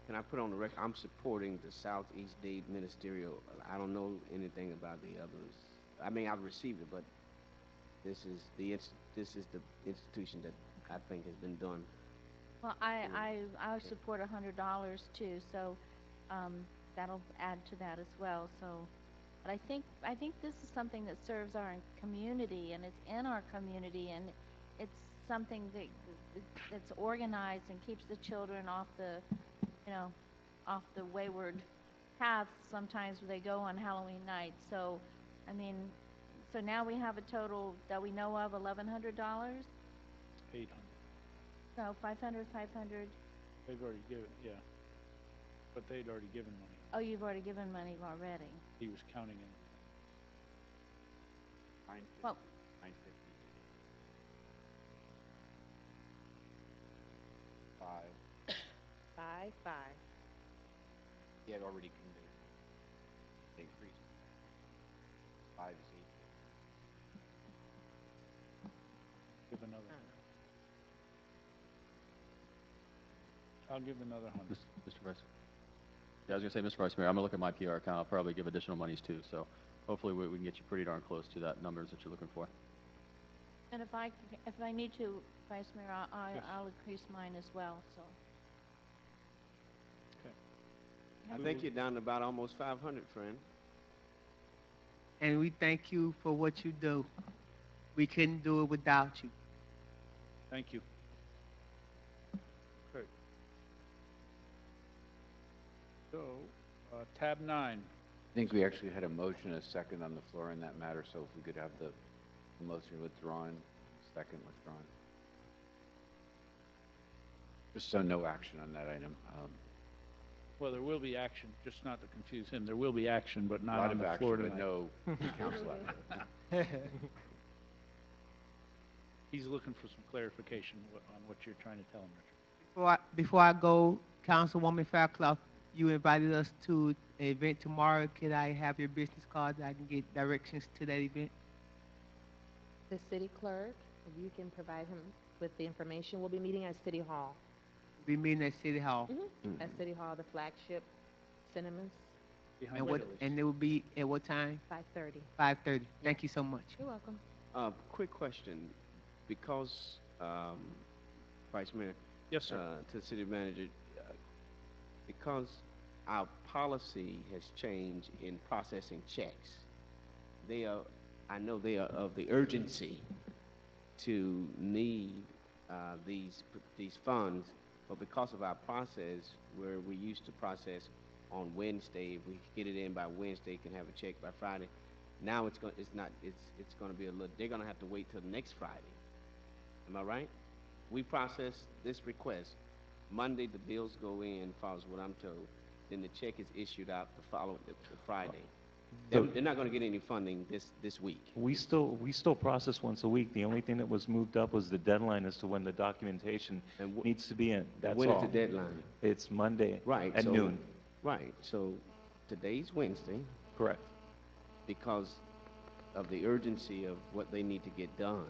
can I put on the record, I'm supporting the Southeast Dade Ministerial. I don't know anything about the others. I mean, I've received it, but this is the institution that I think has been done. Well, I support $100 too, so that'll add to that as well. So, but I think this is something that serves our community, and it's in our community, and it's something that's organized and keeps the children off the, off the wayward paths sometimes when they go on Halloween night. So, I mean, so now we have a total that we know of $1,100. 800. No, 500, 500. They've already given, yeah. But they'd already given money. Oh, you've already given money already. He was counting in. Well, 950. 5. He had already committed. They increased. 5 is 850. Give another. I'll give another 100. Mr. Vice. Yeah, I was going to say, Mr. Vice Mayor, I'm going to look at my PR account. I'll probably give additional monies too. So hopefully we can get you pretty darn close to that numbers that you're looking for. and if I need to, Vice Mayor, I'll increase mine as well, so. I think you're down to about almost 500, friend. And we thank you for what you do. We couldn't do it without you. Thank you. Okay. So, tab 9. I think we actually had a motion, a second on the floor in that matter, so if we could have the motion withdrawn, second withdrawn. Just so no action on that item. Well, there will be action, just not to confuse him. There will be action, but A not lot on of the action, floor but tonight. no council action. He's looking for some clarification on what you're trying to tell him, Richard. Before I go, Councilwoman Fairclough, you invited us to an event tomorrow. Could I have your business card that I can get directions to that event? The city clerk, if you can provide him with the information. We'll be meeting at City Hall. We'll be meeting at City Hall. At City Hall, the flagship cinemas, And it will be at what time? 5:30. 5:30. Thank you so much. You're welcome. Quick question, because, Vice Mayor. Yes, sir. To the city manager, because our policy has changed in processing checks, they are I know they are of the urgency to need these funds, but because of our process, where we used to process on Wednesday, if we get it in by Wednesday, can have a check by Friday. Now it's going, it's not, it's going to be a little, they're going to have to wait till next Friday. Am I right? We process this request. Monday, the bills go in, follows what I'm told. Then the check is issued out the following, the Friday. They're not going to get any funding this week. We still process once a week. The only thing that was moved up was the deadline as to when the documentation needs to be in. That's when all. is the deadline? It's Monday Right. at so, noon. Right. So today's Wednesday. Correct. Because of the urgency of what they need to get done,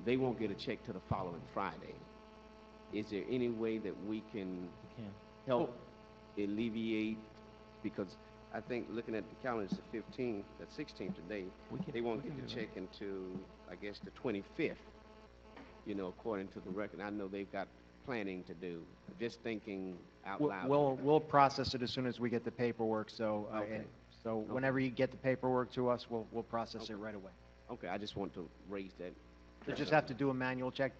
they won't get a check till the following Friday. Is there any way that we can help alleviate, because I think looking at the calendar, it's the 15th, the 16th today, they won't get the check until, I guess, the 25th, you know, according to the record. I know they've got planning to do. Just thinking out loud. We'll process it as soon as we get the paperwork, so, Okay. so whenever you get the paperwork to us, we'll process it right away. Okay, I just want to raise that. You just have to do a manual check.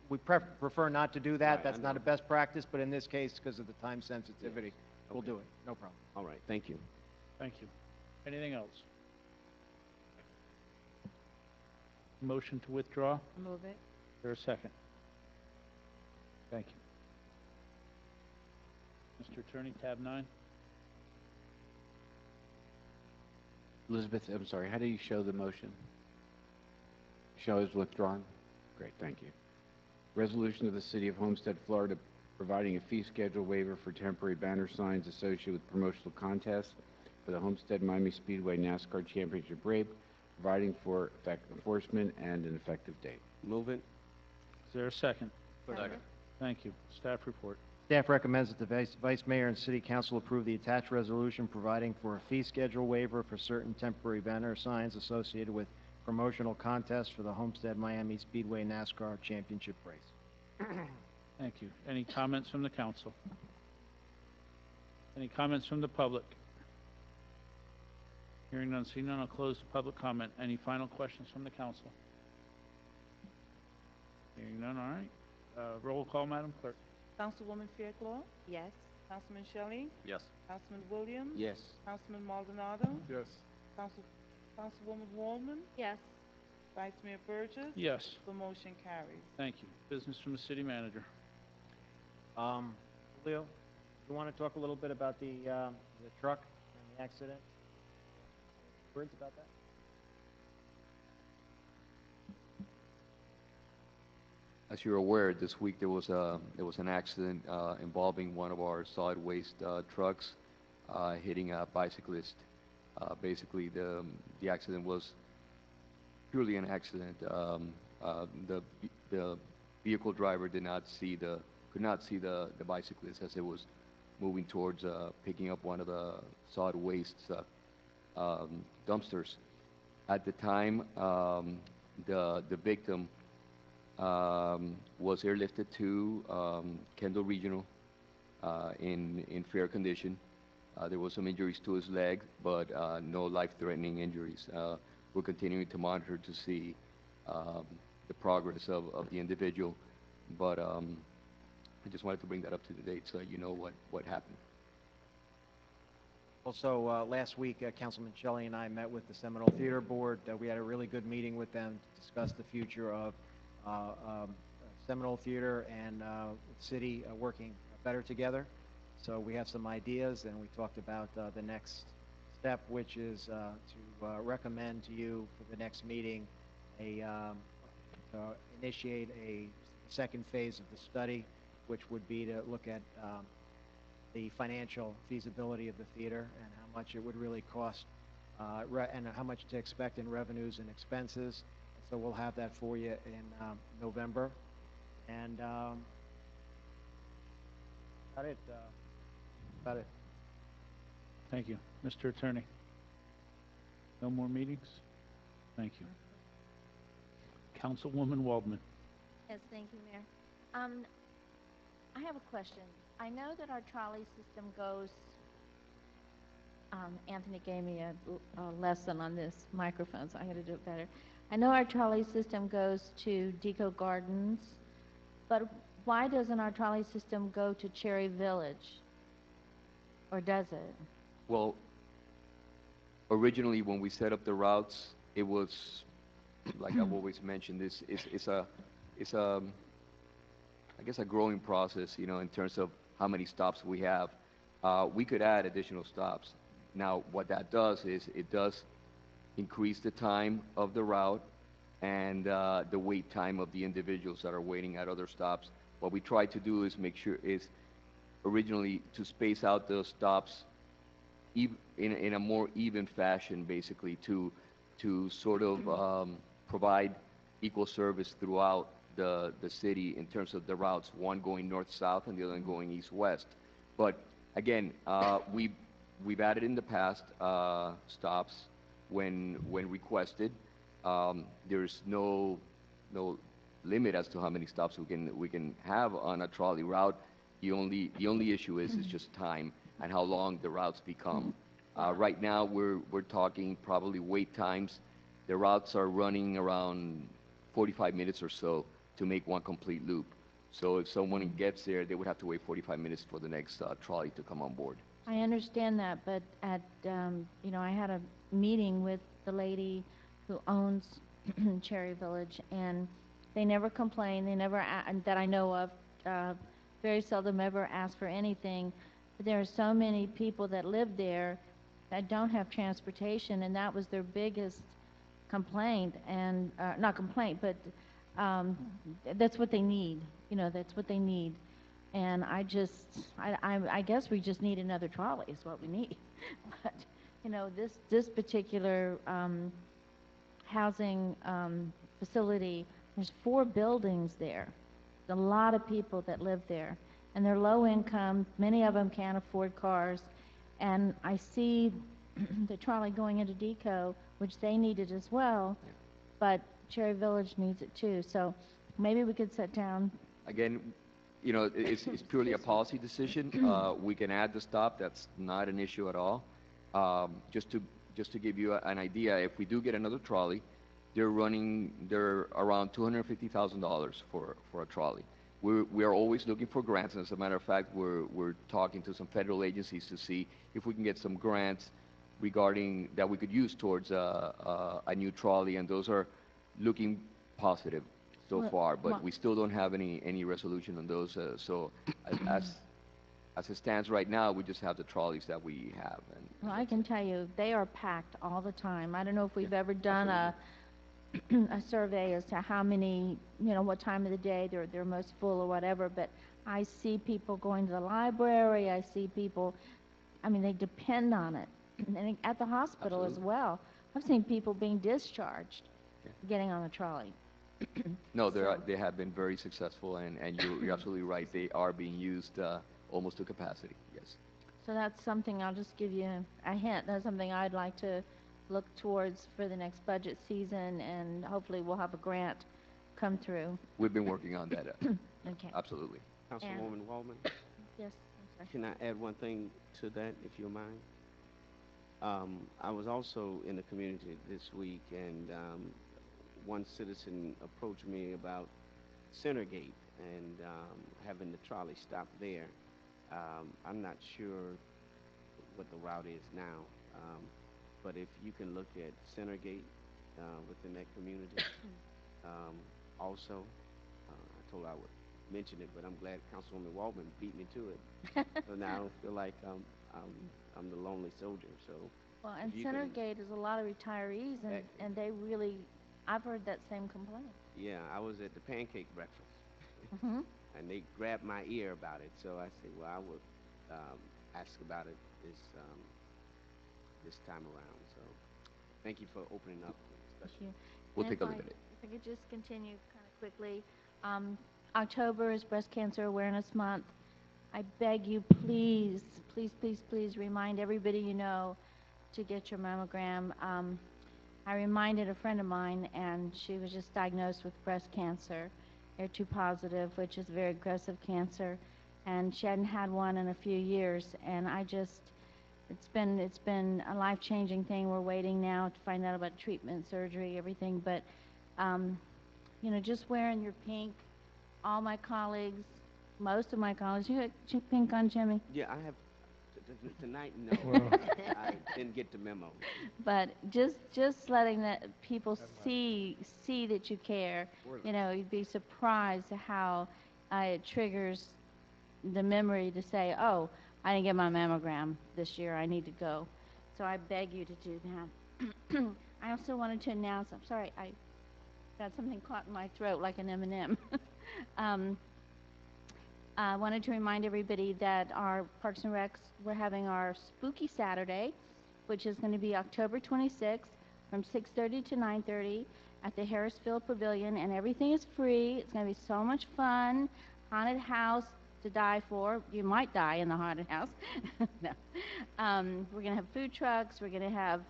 We prefer not to do that. Right, That's I not know. a best practice, but in this case, because of the time sensitivity, we'll do it. No problem. All right, thank you. Thank you. Anything else? Motion to withdraw? Move it. Is there a second? Thank you. Mr. Attorney, tab 9. Elizabeth, I'm sorry, how do you show the motion? Show is withdrawn? Great, thank you. Resolution of the City of Homestead, Florida, providing a fee schedule waiver for temporary banner signs associated with promotional contests for the Homestead Miami Speedway NASCAR Championship Race, providing for enforcement and an effective date. Move it. Is there a second? Second. Thank you. Staff report. Staff recommends that the Vice Mayor and City Council approve the attached resolution providing for a fee schedule waiver for certain temporary banner signs associated with promotional contests for the Homestead Miami Speedway NASCAR Championship Race. Thank you. Any comments from the council? Any comments from the public? Hearing none, seeing none, I'll close the public comment. Any final questions from the council? Hearing none, all right. Roll call, Madam Clerk. Councilwoman Fairclough, Yes. Councilman Shelley, Yes. Councilman Williams. Yes. Councilman Maldonado, Yes. Councilwoman Wallman, Yes. Vice Mayor Burgess. Yes. The motion carries. Thank you. Business from the city manager. Leo, you want to talk a little bit about the truck and the accident? Words about that? As you're aware, this week there was an accident involving one of our solid waste trucks hitting a bicyclist. Basically, the accident was purely an accident. The vehicle driver could not see the bicyclist as it was moving towards picking up one of the solid waste dumpsters. At the time, the victim was airlifted to Kendall Regional in fair condition. There was some injuries to his leg, but no life-threatening injuries. We're continuing to monitor to see the progress of the individual, but I just wanted to bring that up to the date so that you know what happened. Also, last week, Councilman Shelley and I met with the Seminole Theater Board. We had a really good meeting with them to discuss the future of Seminole Theater and the city working better together. So we have some ideas, and we talked about the next step, which is to recommend to you for the next meeting to initiate a second phase of the study, which would be to look at the financial feasibility of the theater and how much it would really cost and how much to expect in revenues and expenses. So we'll have that for you in November. And about it. About it. Thank you. Mr. Attorney. No more meetings? Thank you. Councilwoman Waldman. Yes, thank you, Mayor. I have a question. I know that our trolley system goes Anthony gave me a lesson on this microphone, so I got to do it better. I know our trolley system goes to Deco Gardens, but why doesn't our trolley system go to Cherry Village? Or does it? Well, originally when we set up the routes, it was, like I've always mentioned, it's a, I guess, a growing process, you know, in terms of how many stops we have. We could add additional stops. Now, what that does is it does increase the time of the route and the wait time of the individuals that are waiting at other stops. What we try to do is make sure is originally to space out those stops in a more even fashion, basically, to sort of provide equal service throughout the city in terms of the routes, one going north-south and the other one going east-west. But again, we've added in the past stops when requested. There's no limit as to how many stops we can have on a trolley route. The only issue is just time and how long the routes become. Right now, we're talking probably wait times. The routes are running around 45 minutes or so to make one complete loop. So if someone gets there, they would have to wait 45 minutes for the next trolley to come on board. I understand that, but at, you know, I had a meeting with the lady who owns Cherry Village, and they never complain, they never, that I know of, very seldom ever ask for anything. But there are so many people that live there that don't have transportation, and that was their biggest complaint, and, not complaint, but that's what they need, you know, that's what they need. And I guess we just need another trolley is what we need. But, you know, this particular housing facility, there's 4 buildings there. There's a lot of people that live there, and they're low income. Many of them can't afford cars. And I see the trolley going into Deco, which they need it as well, but Cherry Village needs it too. So maybe we could sit down. Again, you know, it's purely a policy decision. We can add the stop. That's not an issue at all. Just to give you an idea, if we do get another trolley, they're around $250,000 for a trolley. We are always looking for grants, and as a matter of fact, we're talking to some federal agencies to see if we can get some grants regarding that we could use towards a new trolley, and those are looking positive so far, but we still don't have any resolution on those. So as it stands right now, we just have the trolleys that we have. And Well, I can tell you, they are packed all the time. I don't know if we've ever done a survey as to how many, you know, what time of the day they're most full or whatever, but I see people going to the library, I see people, I mean, they depend on it. And at the hospital as well. I've seen people being discharged, getting on the trolley. No, they have been very successful, and you're absolutely right. They are being used almost to capacity, yes. So that's something, I'll just give you a hint, that's something I'd like to look towards for the next budget season, and hopefully we'll have a grant come through. We've been working on that. Okay. Absolutely. Councilwoman Waldman? Yes, I'm sorry. Can I add one thing to that, if you don't mind? I was also in the community this week, and one citizen approached me about Centergate and having the trolley stop there. I'm not sure what the route is now, but if you can look at Centergate within that community, also, I told her I would mention it, but I'm glad Councilwoman Waldman beat me to it. So now I don't feel like I'm the lonely soldier. So Well, and if you can- Centergate is a lot of retirees, and they really, I've heard that same complaint. Yeah, I was at the pancake breakfast, Mm-hmm. and they grabbed my ear about it. So I said, well, I would ask about it this time around. So thank you for opening up the discussion. Thank you. We'll And take a look at it. If I could just continue kind of quickly. October is Breast Cancer Awareness Month. I beg you, please, please, please, please remind everybody you know to get your mammogram. I reminded a friend of mine, and she was just diagnosed with breast cancer, HER2 positive, which is very aggressive cancer, and she hadn't had one in a few years, and I just, it's been a life-changing thing. We're waiting now to find out about treatment, surgery, everything. But just wearing your pink, all my colleagues, most of my colleagues, you got pink on, Jimmy? Yeah, I have, tonight, no. Well- I didn't get the memo. But just letting that people see that you care. You'd be surprised how it triggers the memory to say, oh, I didn't get my mammogram this year, I need to go. So I beg you to do that. I also wanted to announce, I'm sorry, I got something caught in my throat like an M&M. I wanted to remind everybody that our Parks and Recs, we're having our Spooky Saturday, which is going to be October 26th from 6:30 to 9:30 at the Harrisfield Pavilion, and everything is free. It's going to be so much fun. Haunted house to die for. You might die in the haunted house. No. We're going to have food trucks. We're going to have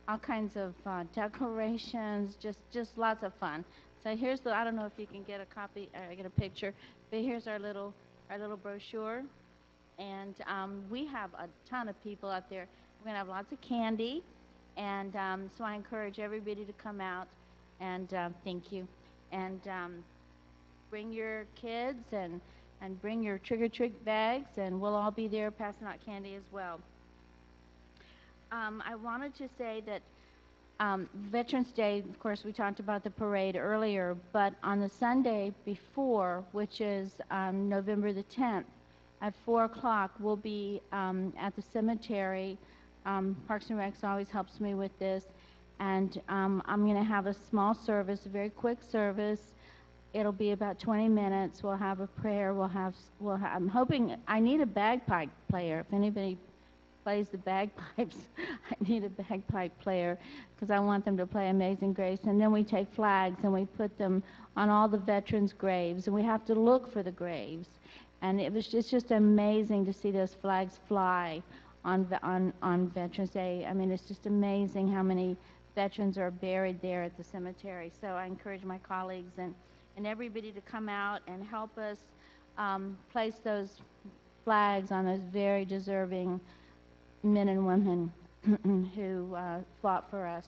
all kinds of decorations, just lots of fun. So here's I don't know if you can get a copy, get a picture, but here's our little brochure. And we have a ton of people out there. We're going to have lots of candy. And so I encourage everybody to come out. And thank you. And bring your kids and bring your trick-or-treat bags, and we'll all be there passing out candy as well. I wanted to say that Veterans Day, of course, we talked about the parade earlier, but on the Sunday before, which is November the 10th, at 4 o'clock, we'll be at the cemetery. Parks and Recs always helps me with this. And I'm going to have a small service, a very quick service. It'll be about 20 minutes. We'll have a prayer. I'm hoping, I need a bagpipe player. If anybody plays the bagpipes, I need a bagpipe player because I want them to play Amazing Grace. And then we take flags and we put them on all the veterans' graves, and we have to look for the graves. And it's just amazing to see those flags fly on Veterans Day. I mean, it's just amazing how many veterans are buried there at the cemetery. So I encourage my colleagues and everybody to come out and help us place those flags on those very deserving men and women who fought for us.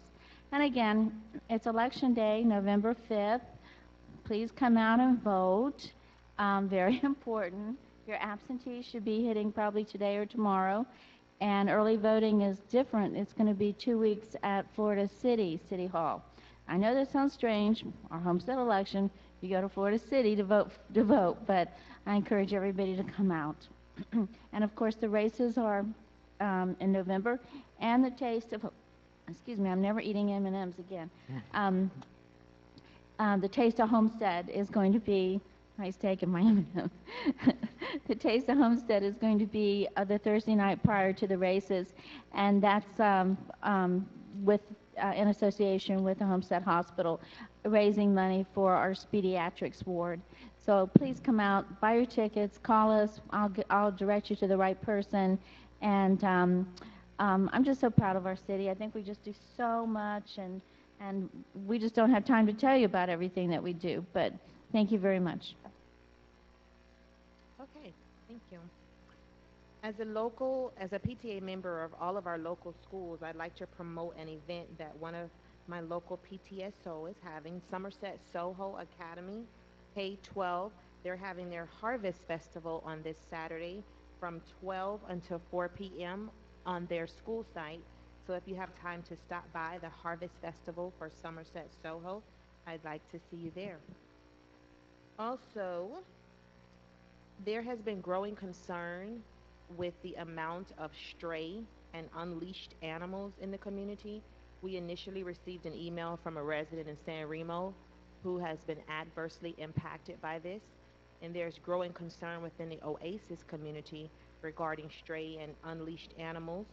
And again, it's Election Day, November 5th. Please come out and vote. Very important. Your absentee should be hitting probably today or tomorrow. And early voting is different. It's going to be 2 weeks at Florida City Hall. I know that sounds strange. Our Homestead election, you go to Florida City to vote, but I encourage everybody to come out. And of course, the races are in November, and the taste of, excuse me, I'm never eating M&Ms again. The Taste of Homestead is going to be, nice taking my M&M. The Taste of Homestead is going to be the Thursday night prior to the races, and that's in association with the Homestead Hospital, raising money for our pediatrics ward. So please come out, buy your tickets, call us. I'll direct you to the right person. And I'm just so proud of our city. I think we just do so much, and we just don't have time to tell you about everything that we do. But thank you very much. Okay, thank you. As a PTA member of all of our local schools, I'd like to promote an event that one of my local PTSO is having, Somerset Soho Academy, K-12. They're having their Harvest Festival on this Saturday from 12 until 4 p.m. on their school site. So if you have time to stop by the Harvest Festival for Somerset Soho, I'd like to see you there. Also, there has been growing concern with the amount of stray and unleashed animals in the community. We initially received an email from a resident in San Remo who has been adversely impacted by this, and there's growing concern within the Oasis community regarding stray and unleashed animals.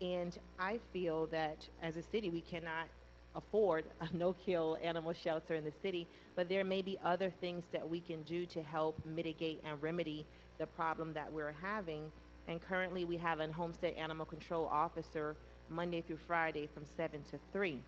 And I feel that as a city we cannot afford a no-kill animal shelter in the city, but there may be other things that we can do to help mitigate and remedy the problem that we're having. And currently we have a Homestead Animal Control Officer Monday through Friday from 7 to 3.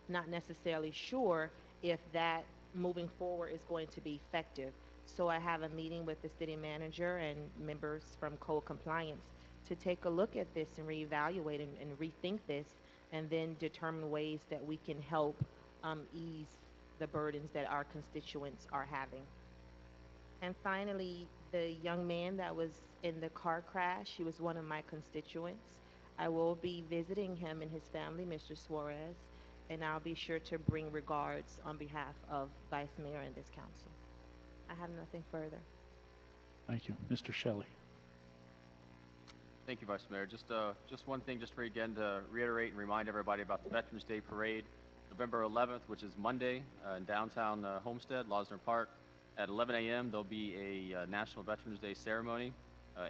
Not necessarily sure if that moving forward is going to be effective. So I have a meeting with the city manager and members from code compliance to take a look at this and reevaluate and rethink this, and then determine ways that we can help ease the burdens that our constituents are having. And finally, the young man that was in the car crash, he was one of my constituents. I will be visiting him and his family, Mr. Suarez, and I'll be sure to bring regards on behalf of Vice Mayor and this council. I have nothing further. Thank you. Mr. Shelley. Thank you, Vice Mayor. Just one thing, just again to reiterate and remind everybody about the Veterans Day Parade, November 11th, which is Monday, in downtown Homestead, Losner Park. At 11 a.m., there'll be a National Veterans Day ceremony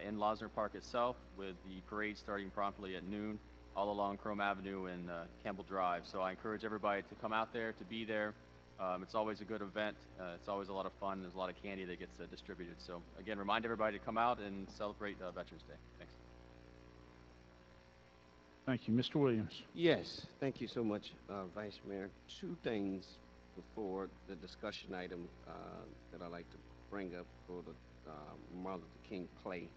in Losner Park itself, with the parade starting promptly at noon, all along Chrome Avenue and Campbell Drive. So I encourage everybody to come out there, to be there. It's always a good event. It's always a lot of fun. There's a lot of candy that gets distributed. So again, remind everybody to come out and celebrate Veterans Day. Thanks. Thank you. Mr. Williams. Yes, thank you so much, Vice Mayor. Two things before the discussion item that I'd like to bring up for the Martin Luther King play.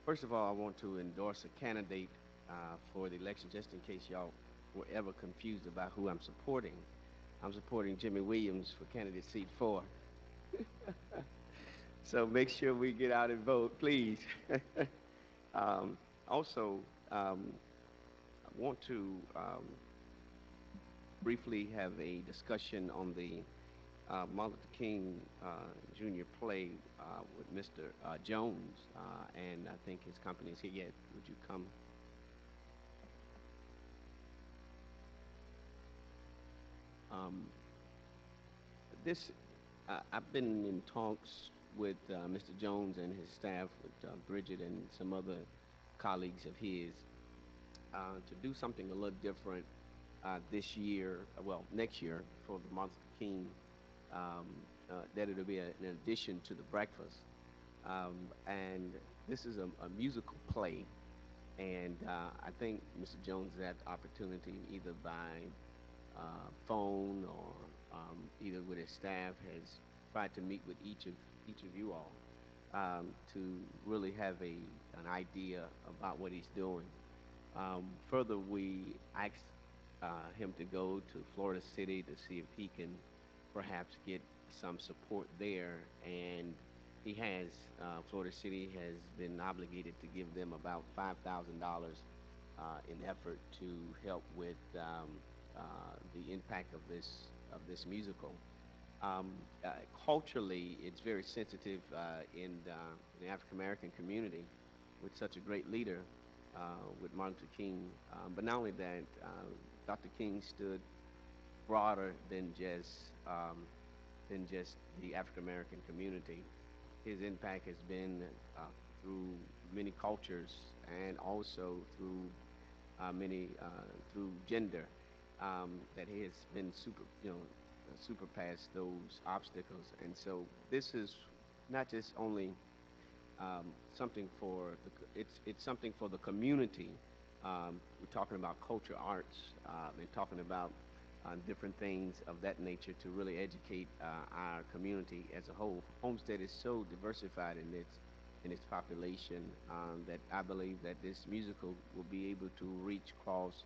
First of all, I want to endorse a candidate for the election, just in case y'all were ever confused about who I'm supporting. I'm supporting Jimmy Williams for candidate seat 4. So make sure we get out and vote, please. Also, I want to briefly have a discussion on the Martin Luther King Jr. play with Mr. Jones, and I think his company is here yet. Would you come? I've been in talks with Mr. Jones and his staff, with Bridget and some other colleagues of his, to do something a little different this year, well, next year, for the Martin Luther King, that it'll be an addition to the breakfast. And this is a musical play, and I think Mr. Jones had the opportunity, either by phone or either with his staff, has tried to meet with each of you all to really have an idea about what he's doing. Further, we asked him to go to Florida City to see if he can perhaps get some support there, and he has. Florida City has been obligated to give them about $5,000 in effort to help with the impact of this musical. Culturally, it's very sensitive in the African American community, with such a great leader, with Martin Luther King. But not only that, Dr. King stood broader than just the African American community. His impact has been through many cultures, and also through through gender, that he has been surpassed those obstacles. And so this is not just only something for it's something for the community. We're talking about culture, arts, and talking about different things of that nature to really educate our community as a whole. Homestead is so diversified in its population that I believe that this musical will be able to reach across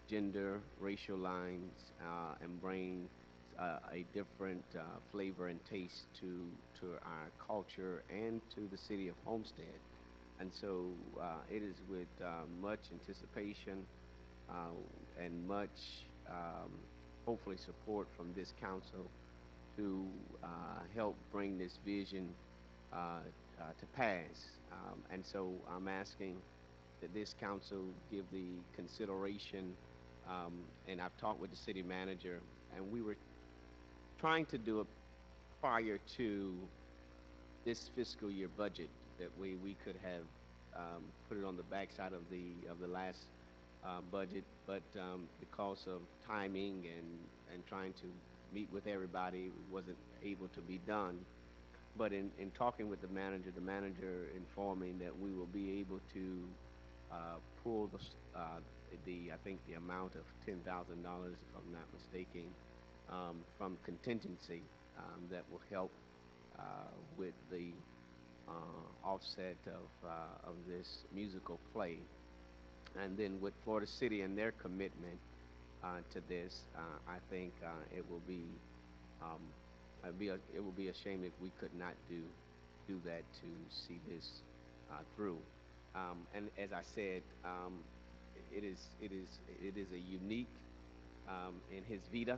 gender, racial lines, and bring a different flavor and taste to our culture and to the city of Homestead. And so it is with much anticipation and much hopefully support from this council to help bring this vision to pass. And so I'm asking that this council give the consideration, and I've talked with the city manager, and we were trying to do it prior to this fiscal year budget, that we could have put it on the backside of the last budget, but because of timing and trying to meet with everybody, it wasn't able to be done. But in talking with the manager informed me that we will be able to pull I think the amount of $10,000, if I'm not mistaken, from contingency, that will help with the offset of this musical play. And then with Florida City and their commitment to this, I think um, it would be a shame if we could not do that to see this through. And as I said, it is a unique in his vita,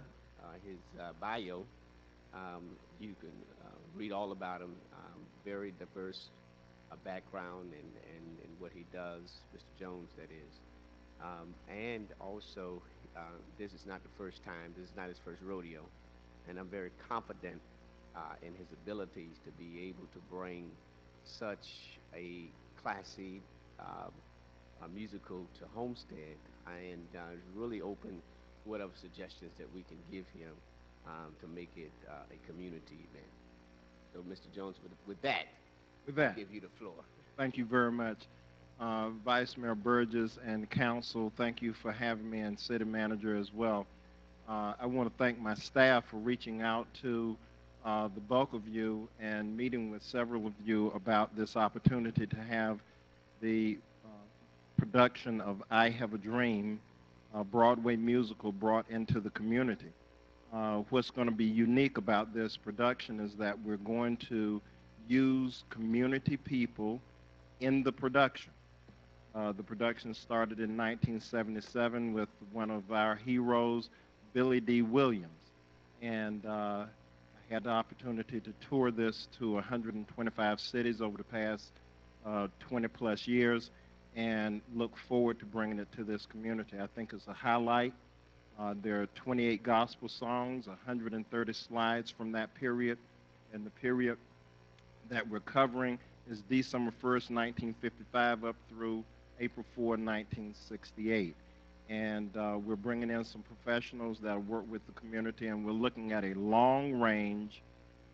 his bio. You can read all about him. Very diverse background and what he does, Mr. Jones, that is. And also, this is not the first time. This is not his first rodeo, and I'm very confident in his abilities to be able to bring such a classy a musical to Homestead, and is really open to whatever suggestions that we can give him to make it a community event. So, Mr. Jones, with that, With that, I'll give you the floor. thank you very much. Vice Mayor Burgess and Council, thank you for having me, and City Manager as well. I want to thank my staff for reaching out to the bulk of you and meeting with several of you about this opportunity to have the production of I Have a Dream, a Broadway musical, brought into the community. What's going to be unique about this production is that we're going to use community people in the production. The production started in 1977 with one of our heroes, Billy D. Williams. And I had the opportunity to tour this to 125 cities over the past 20 plus years, and look forward to bringing it to this community. I think it's a highlight. There are 28 gospel songs, 130 slides from that period, and the period that we're covering is December 1st, 1955 up through April 4, 1968. And we're bringing in some professionals that work with the community, and we're looking at a long-range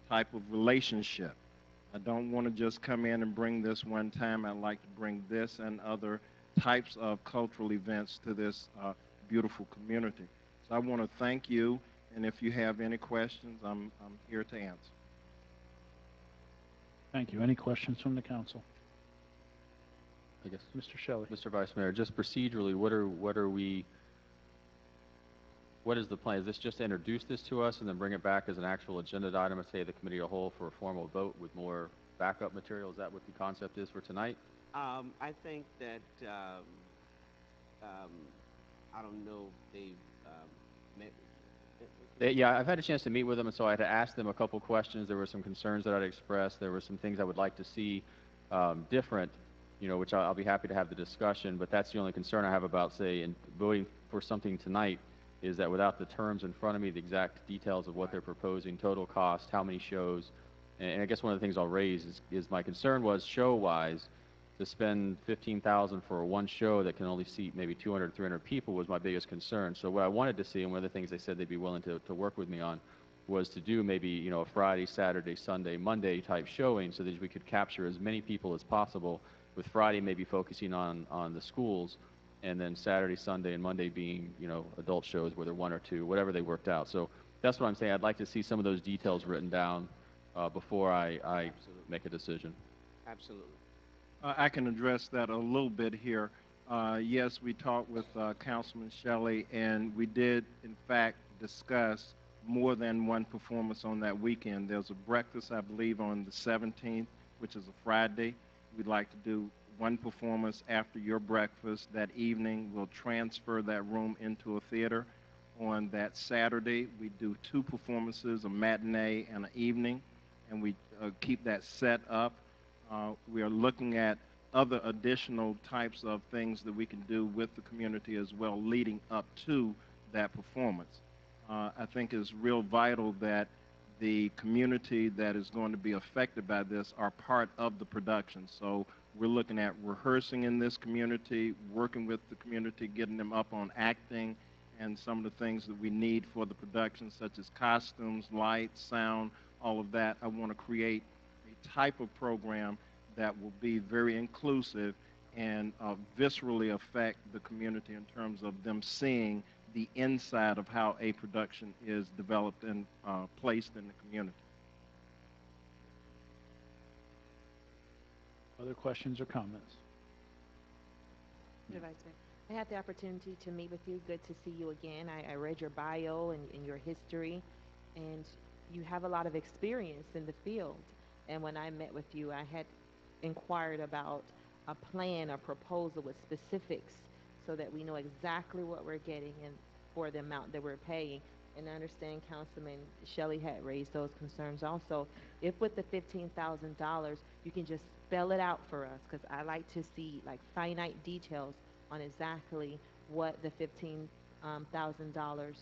type of relationship. I don't want to just come in and bring this one time. I'd like to bring this and other types of cultural events to this beautiful community. So I want to thank you, and if you have any questions, I'm here to answer. Thank you. Any questions from the council? I guess. Mr. Shelley. Mr. Vice Mayor, just procedurally, what is the plan? Is this just to introduce this to us and then bring it back as an actual agenda item and say the committee of the whole for a formal vote with more backup material? Is that what the concept is for tonight? I think that I don't know if they've met. Yeah, I've had a chance to meet with them, and so I had to ask them a couple questions. There were some concerns that I'd expressed. There were some things I would like to see different, which I'll be happy to have the discussion, but that's the only concern I have about, say, in voting for something tonight, is that without the terms in front of me, the exact details of what they're proposing, total cost, how many shows, and I guess one of the things I'll raise is my concern was show-wise, to spend $15,000 for one show that can only seat maybe 200, 300 people was my biggest concern. So what I wanted to see, and one of the things they said they'd be willing to work with me on, was to do maybe a Friday, Saturday, Sunday, Monday type showing, so that we could capture as many people as possible, with Friday maybe focusing on the schools, and then Saturday, Sunday, and Monday being adult shows, whether one or two, whatever they worked out. So that's what I'm saying. I'd like to see some of those details written down before I make a decision. Absolutely. I can address that a little bit here. Yes, we talked with Councilman Shelley, and we did, in fact, discuss more than one performance on that weekend. There's a breakfast, I believe, on the 17th, which is a Friday. We'd like to do one performance after your breakfast that evening. We'll transfer that room into a theater. On that Saturday, we do two performances, a matinee and an evening, and we keep that set up. We are looking at other additional types of things that we can do with the community as well, leading up to that performance. I think it's real vital that the community that is going to be affected by this are part of the production. So we're looking at rehearsing in this community, working with the community, getting them up on acting, and some of the things that we need for the production, such as costumes, lights, sound, all of that. I want to create a type of program that will be very inclusive and viscerally affect the community in terms of them seeing the inside of how a production is developed and placed in the community. Other questions or comments? Mr. Vice Mayor, I had the opportunity to meet with you. Good to see you again. I read your bio and your history, and you have a lot of experience in the field. And when I met with you, I had inquired about a plan, a proposal with specifics so that we know exactly what we're getting and for the amount that we're paying. And I understand Councilman Shelley had raised those concerns also. If with the $15,000, you can just spell it out for us, because I like to see like finite details on exactly what the $15,000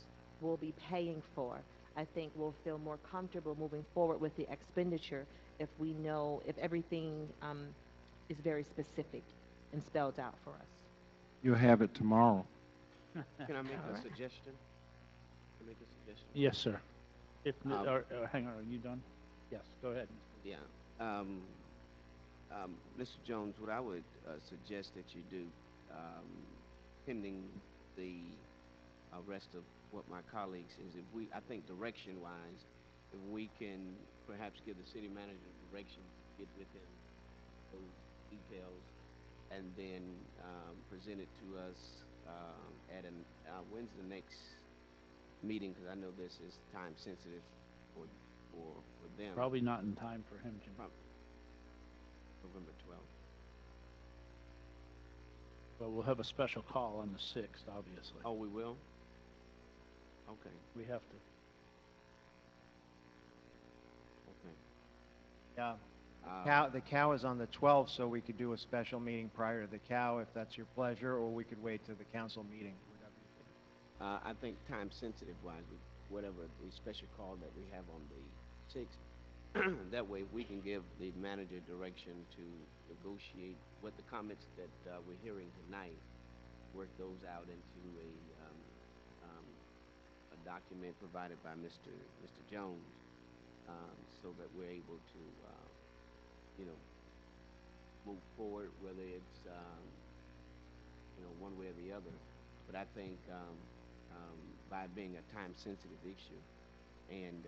will be paying for. I think we'll feel more comfortable moving forward with the expenditure if we know, if everything is very specific and spelled out for us. You'll have it tomorrow. Can I make All a right. suggestion? Can I make a suggestion? Yes, sir. If, Um, hang on, are you done? Yes, go ahead. Yeah. Mr. Jones, what I would suggest that you do, pending the rest of what my colleagues is, if we, I think direction-wise, if we can perhaps give the city manager direction to get with him those details, and then present it to us at an, when's the next meeting? Because I know this is time sensitive for them. Probably not in time for him, Jim. November 12th. But we'll have a special call on the 6th, obviously. Oh, we will? Okay, We have to. okay. Yeah. Uh, The cow is on the 12th, so we could do a special meeting prior to the cow if that's your pleasure, or we could wait till the council meeting. I think time sensitive wise, whatever the special call that we have on the 6th, that way we can give the manager direction to negotiate what the comments that we're hearing tonight, work those out into a document provided by Mr. Jones, so that we're able to, move forward, whether it's, one way or the other. But I think by it being a time-sensitive issue, and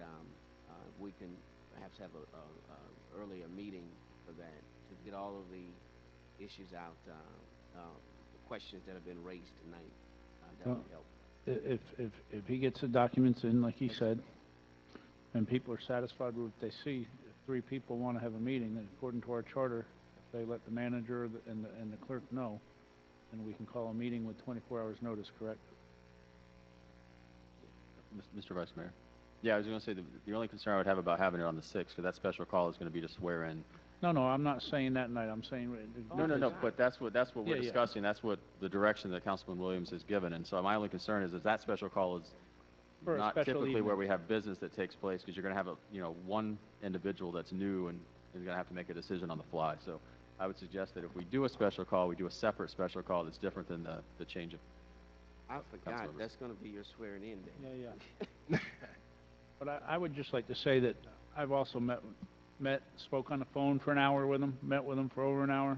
we can perhaps have a earlier meeting for that to get all of the issues out, the questions that have been raised tonight. That Well, would help. If he gets the documents in, like he said, and people are satisfied with what they see, if 3 people want to have a meeting, then according to our charter, if they let the manager and the clerk know, then we can call a meeting with 24 hours notice, correct? Mr. Vice Mayor? Yeah, I was going to say, the only concern I would have about having it on the 6th, because that special call is going to be to swear in. No, I'm not saying that night, I'm saying... No, but that's what Yeah, we're yeah. discussing, that's what the direction that Councilman Williams has given, and so my only concern is that special call is For a not special typically evening. where we have business that takes place, because you're going to have one individual that's new and is going to have to make a decision on the fly, so I would suggest that if we do a special call, we do a separate special call that's different than the change of... I forgot, that's going to be your swearing in day. Yeah. But I would just like to say that I've also spoke on the phone for an hour with him, met with him for over an hour.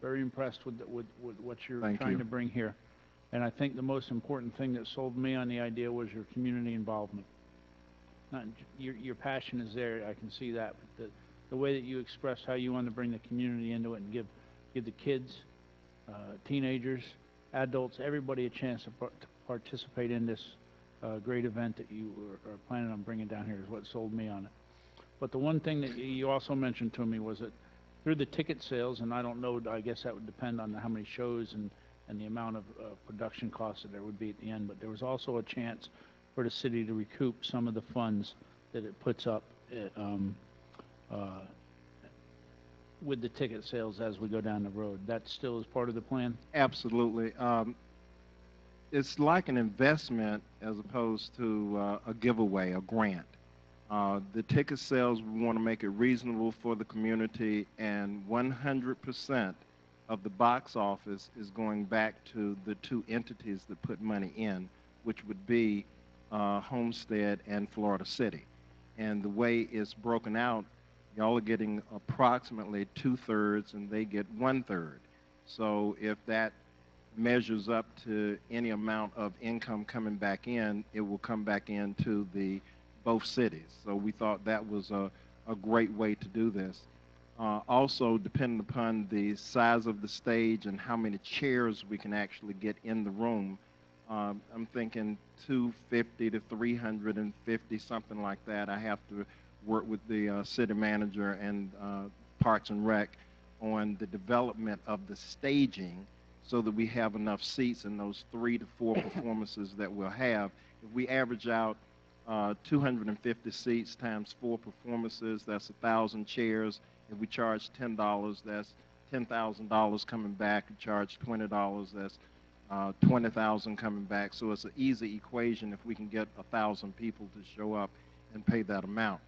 Very impressed with what you're Thank trying you. to bring here. And I think the most important thing that sold me on the idea was your community involvement. Your passion is there, I can see that. But the way that you expressed how you want to bring the community into it and give the kids, teenagers, adults, everybody a chance to participate in this great event that you are planning on bringing down here is what sold me on it. But the one thing that you also mentioned to me was that through the ticket sales, and I don't know, I guess that would depend on how many shows and the amount of production costs that there would be at the end, but there was also a chance for the city to recoup some of the funds that it puts up with the ticket sales as we go down the road. That still is part of the plan? Absolutely. It's like an investment as opposed to a giveaway, a grant. The ticket sales, we want to make it reasonable for the community, and 100% of the box office is going back to the 2 entities that put money in, which would be Homestead and Florida City. And the way it's broken out, y'all are getting approximately 2/3 and they get 1/3. So if that measures up to any amount of income coming back in, it will come back into both cities. So we thought that was a great way to do this. Also, depending upon the size of the stage and how many chairs we can actually get in the room, I'm thinking 250 to 350, something like that. I have to work with the city manager and Parks and Rec on the development of the staging so that we have enough seats in those 3 to 4 performances that we'll have. If we average out 250 seats times 4 performances, that's 1,000 chairs. If we charge $10, that's $10,000 coming back. We charge $20, that's 20,000 coming back. So it's an easy equation if we can get 1,000 people to show up and pay that amount.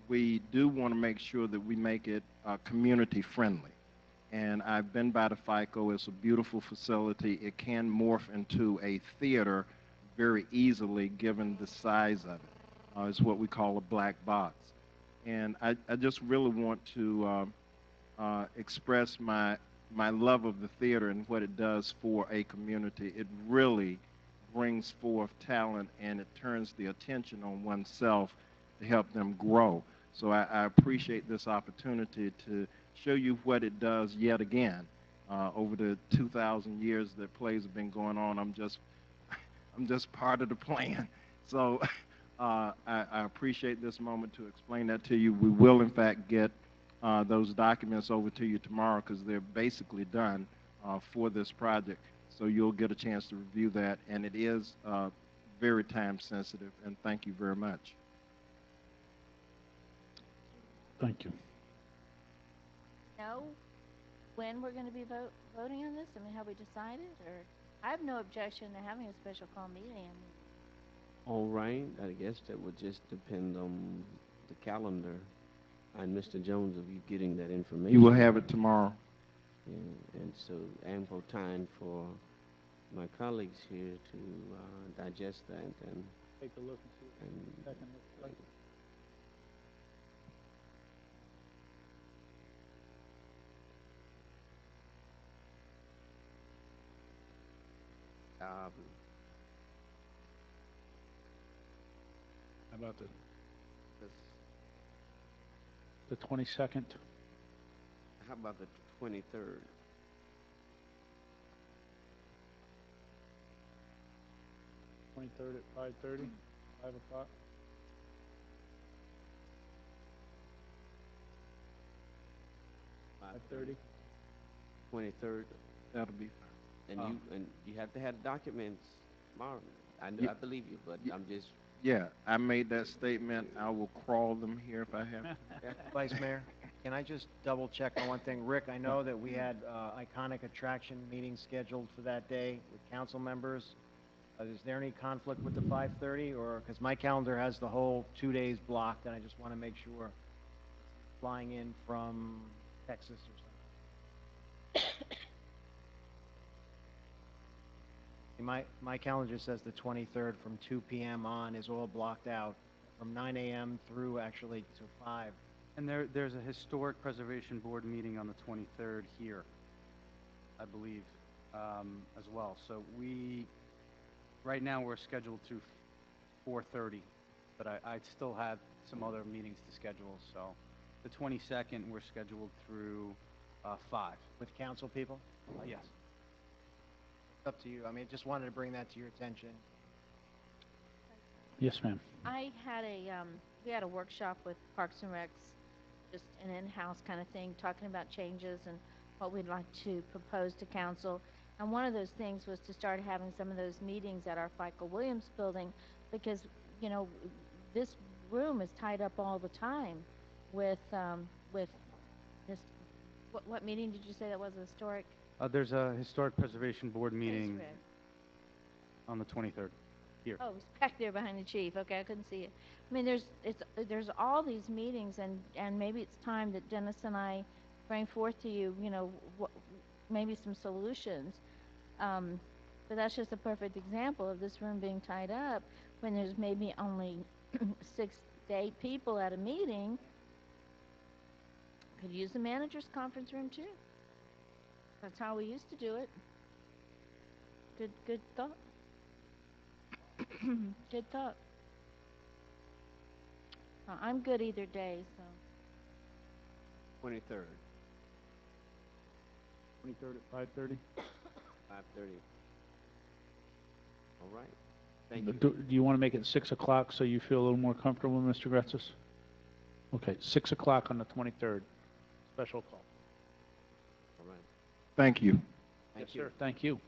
We do want to make sure that we make it community friendly. And I've been by the FICO. It's a beautiful facility. It can morph into a theater very easily given the size of it. It's what we call a black box. And I just really want to express my love of the theater and what it does for a community. It really brings forth talent and it turns the attention on oneself to help them grow. So I appreciate this opportunity to show you what it does yet again. Over the 2,000 years that plays have been going on, I'm just part of the plan. So I appreciate this moment to explain that to you. We will, in fact, get those documents over to you tomorrow because they're basically done for this project. So you'll get a chance to review that, and it is very time sensitive, and thank you very much. Thank you. Know when we're going to be voting on this? I mean, have we decided? Or I have no objection to having a special call meeting. I mean, All right, I guess that would just depend on the calendar and Mr. Jones of you getting that information. You will have it tomorrow. And so ample time for my colleagues here to digest that and take a look and see what the second looks like. How about the 22nd? how about the 23rd? 23rd at 5:30, 5 o'clock. Five 5:30. 23rd. That'll be fine. And you have to have documents tomorrow. I Ye- believe you, but I'm just Yeah, I made that statement. I will crawl them here if I have to. Vice Mayor, can I just double check on one thing? Rick, I know that we had iconic attraction meeting scheduled for that day with council members. Is there any conflict with the 5:30 or, because my calendar has the whole 2 days blocked and I just want to make sure flying in from Texas or something. My calendar says the 23rd from 2 p.m. on is all blocked out from 9 a.m. through actually to 5. And there's a Historic Preservation Board meeting on the 23rd here, I believe, as well. So right now we're scheduled to 4:30, but I still have some other meetings to schedule. So the 22nd we're scheduled through 5. With council people? Yes. It's up to you. I mean, just wanted to bring that to your attention. Yes, ma'am. I had we had a workshop with Parks and Recs, just an in-house kind of thing, talking about changes and what we'd like to propose to council. And one of those things was to start having some of those meetings at our FICO Williams building because, you know, this room is tied up all the time with this, what meeting did you say that was historic? There's a Historic Preservation Board meeting Yes, on the 23rd here. Oh, it's back there behind the chief. Okay, I couldn't see it. I mean, there's all these meetings, and maybe it's time that Dennis and I bring forth to you, you know, maybe some solutions. But that's just a perfect example of this room being tied up when there's maybe only 6 to 8 people at a meeting. Could use the manager's conference room too. That's how we used to do it. Good thought. Good thought. I'm good either day, so. 23rd, 23rd at 5:30? 5:30. All right. Thank Do you. you want to make it 6 o'clock so you feel a little more comfortable, Mr. Gretzis? Okay, 6 o'clock on the 23rd. Special call. All right. Thank you. Yes, sir. Thank you.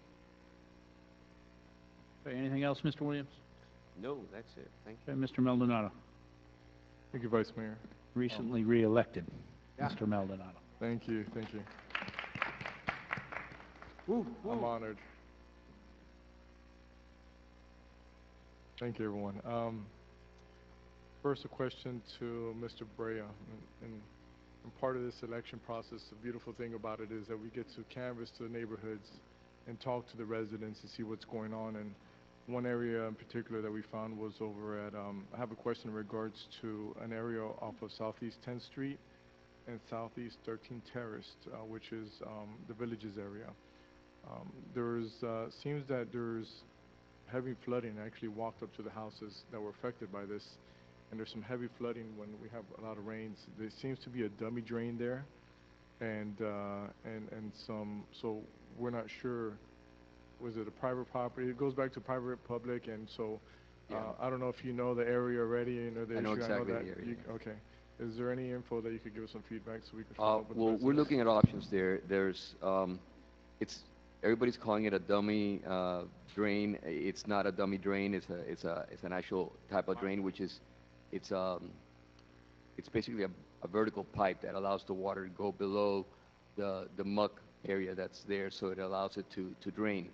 Okay, anything else, Mr. Williams? No, that's it. Thank you. Okay, Mr. Maldonado, Thank you, Vice Mayor. recently re-elected. Yeah. Mr. Maldonado. Thank you, thank you. I'm honored. Thank you, everyone. First, a question to Mr. Brea. And part of this election process, the beautiful thing about it is that we get to canvass to the neighborhoods and talk to the residents and see what's going on. And one area in particular that we found was over at, I have a question in regards to an area off of Southeast 10th Street and Southeast 13th Terrace, which is the Villages area. Seems that there's heavy flooding. I actually walked up to the houses that were affected by this, and there's some heavy flooding when we have a lot of rains. There seems to be a dummy drain there, and so we're not sure, was it a private property? It goes back to private, public, and so I don't know if you know the area already, you know the issue. I know exactly that the area. okay. Is there any info that you could give us some feedback so we can follow up with the Well, we're residents? looking at options there. Everybody's calling it a dummy drain. It's not a dummy drain. It's an actual type of drain, which is, it's basically a vertical pipe that allows the water to go below the muck area that's there, so it allows it to drain.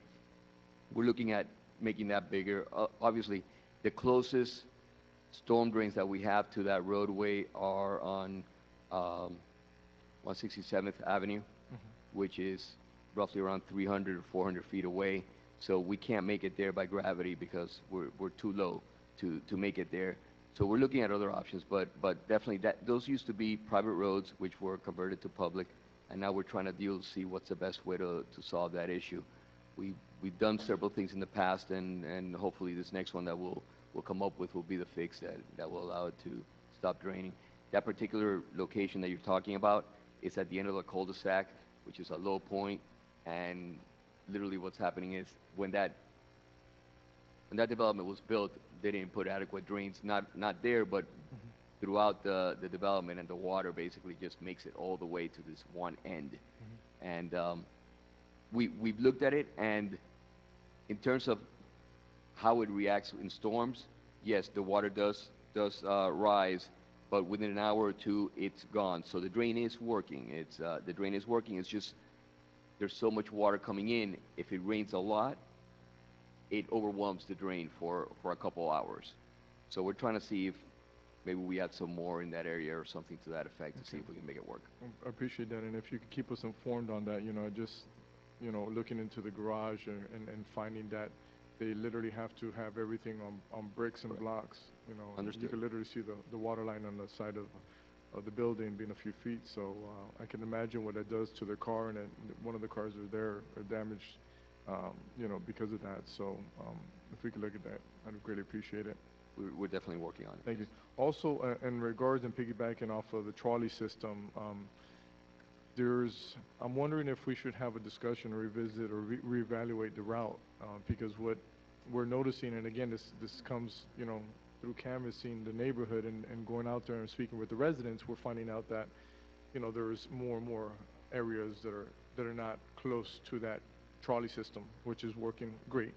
We're looking at making that bigger. Obviously, the closest storm drains that we have to that roadway are on 167th Avenue, which is roughly around 300 or 400 feet away. So we can't make it there by gravity because we're too low to make it there. So we're looking at other options, but definitely those used to be private roads which were converted to public, and now we're trying to see what's the best way to solve that issue. We've done several things in the past, and hopefully this next one that we'll come up with will be the fix that will allow it to stop draining. That particular location that you're talking about is at the end of the cul-de-sac, which is a low point, and literally what's happening is when that development was built, they didn't put adequate drains, not there, but throughout the development, and the water basically just makes it all the way to this one end. And we've looked at it, and in terms of how it reacts in storms, yes, the water does rise, but within an hour or two, it's gone. So the drain is working. The drain is working. It's just there's so much water coming in. If it rains a lot, it overwhelms the drain for a couple hours. So we're trying to see if maybe we add some more in that area or something to that effect to see if we can make it work. I appreciate that, and if you could keep us informed on that, looking into the garage and finding that they literally have to have everything on bricks and blocks, Understood. You can literally see the water line on the side of the building being a few feet, so I can imagine what that does to the car, and then one of the cars are damaged, because of that, so if we could look at that, I'd greatly appreciate it. We're definitely working on it. Thank you. Also, in regards and piggybacking off of the trolley system, I'm wondering if we should have a discussion or revisit or reevaluate the route, because what we're noticing, and again, this comes, through canvassing the neighborhood and going out there and speaking with the residents, we're finding out that, there's more and more areas that are not close to that trolley system, which is working great.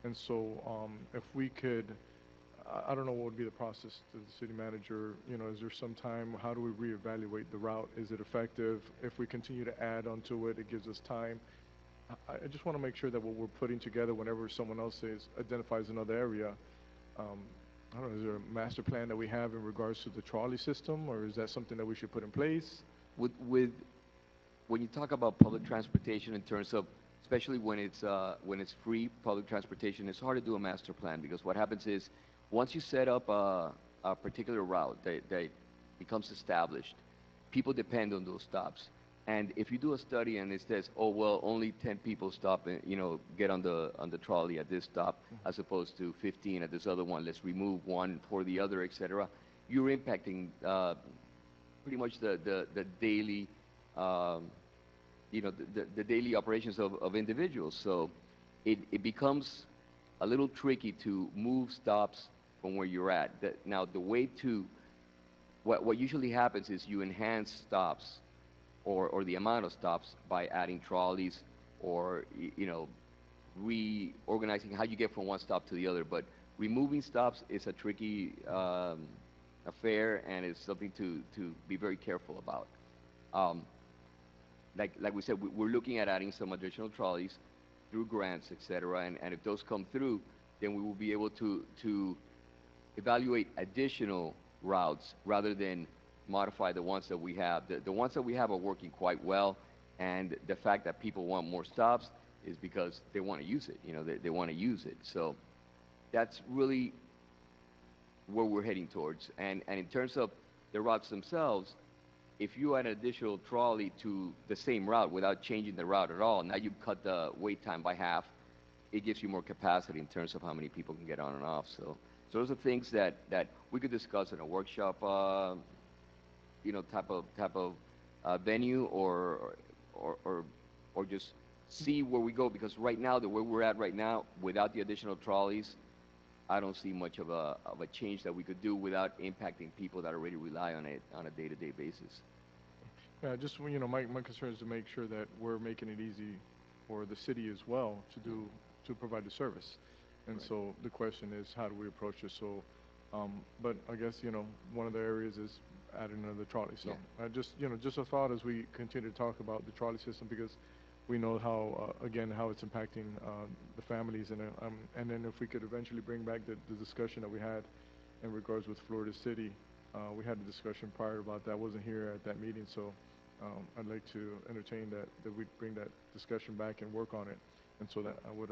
And so, if we could, I don't know what would be the process to the city manager, is there some time, how do we reevaluate the route? Is it effective? If we continue to add onto it, it gives us time. I just want to make sure that what we're putting together whenever someone else identifies another area, I don't know, is there a master plan that we have in regards to the trolley system, or is that something that we should put in place? When you talk about public transportation in terms of, especially when it's free public transportation, it's hard to do a master plan, because what happens is, once you set up a particular route that becomes established, people depend on those stops. And if you do a study and it says, oh, well, only 10 people stop and, get on the trolley at this stop, as opposed to 15 at this other one, let's remove one for the other, etc., you're impacting pretty much the daily, the daily operations of individuals. So it becomes a little tricky to move stops from where you're at. Now, the way to, what usually happens is you enhance stops or the amount of stops by adding trolleys or, reorganizing how you get from one stop to the other. But removing stops is a tricky affair, and it's something to be very careful about. Like we said, we're looking at adding some additional trolleys through grants, et cetera, and if those come through, then we will be able to evaluate additional routes rather than modify the ones that we have. The ones that we have are working quite well, and the fact that people want more stops is because they want to use it. They want to use it. So that's really where we're heading towards. And in terms of the routes themselves, if you add an additional trolley to the same route without changing the route at all, now you cut the wait time by half. It gives you more capacity in terms of how many people can get on and off. So those are things that we could discuss in a workshop, type of venue, or just see where we go. Because right now, the way we're at right now, without the additional trolleys, I don't see much of a change that we could do without impacting people that already rely on it on a day-to-day basis. Yeah, just, my concern is to make sure that we're making it easy for the city as well to provide the service. And Right. so the question is, how do we approach it? So, but I guess, one of the areas is adding another trolley. So Yeah. just a thought as we continue to talk about the trolley system, because we know how, again, how it's impacting the families. And then if we could eventually bring back the discussion that we had in regards with Florida City, we had a discussion prior about that. I wasn't here at that meeting, so I'd like to entertain that we bring that discussion back and work on it, and so that I would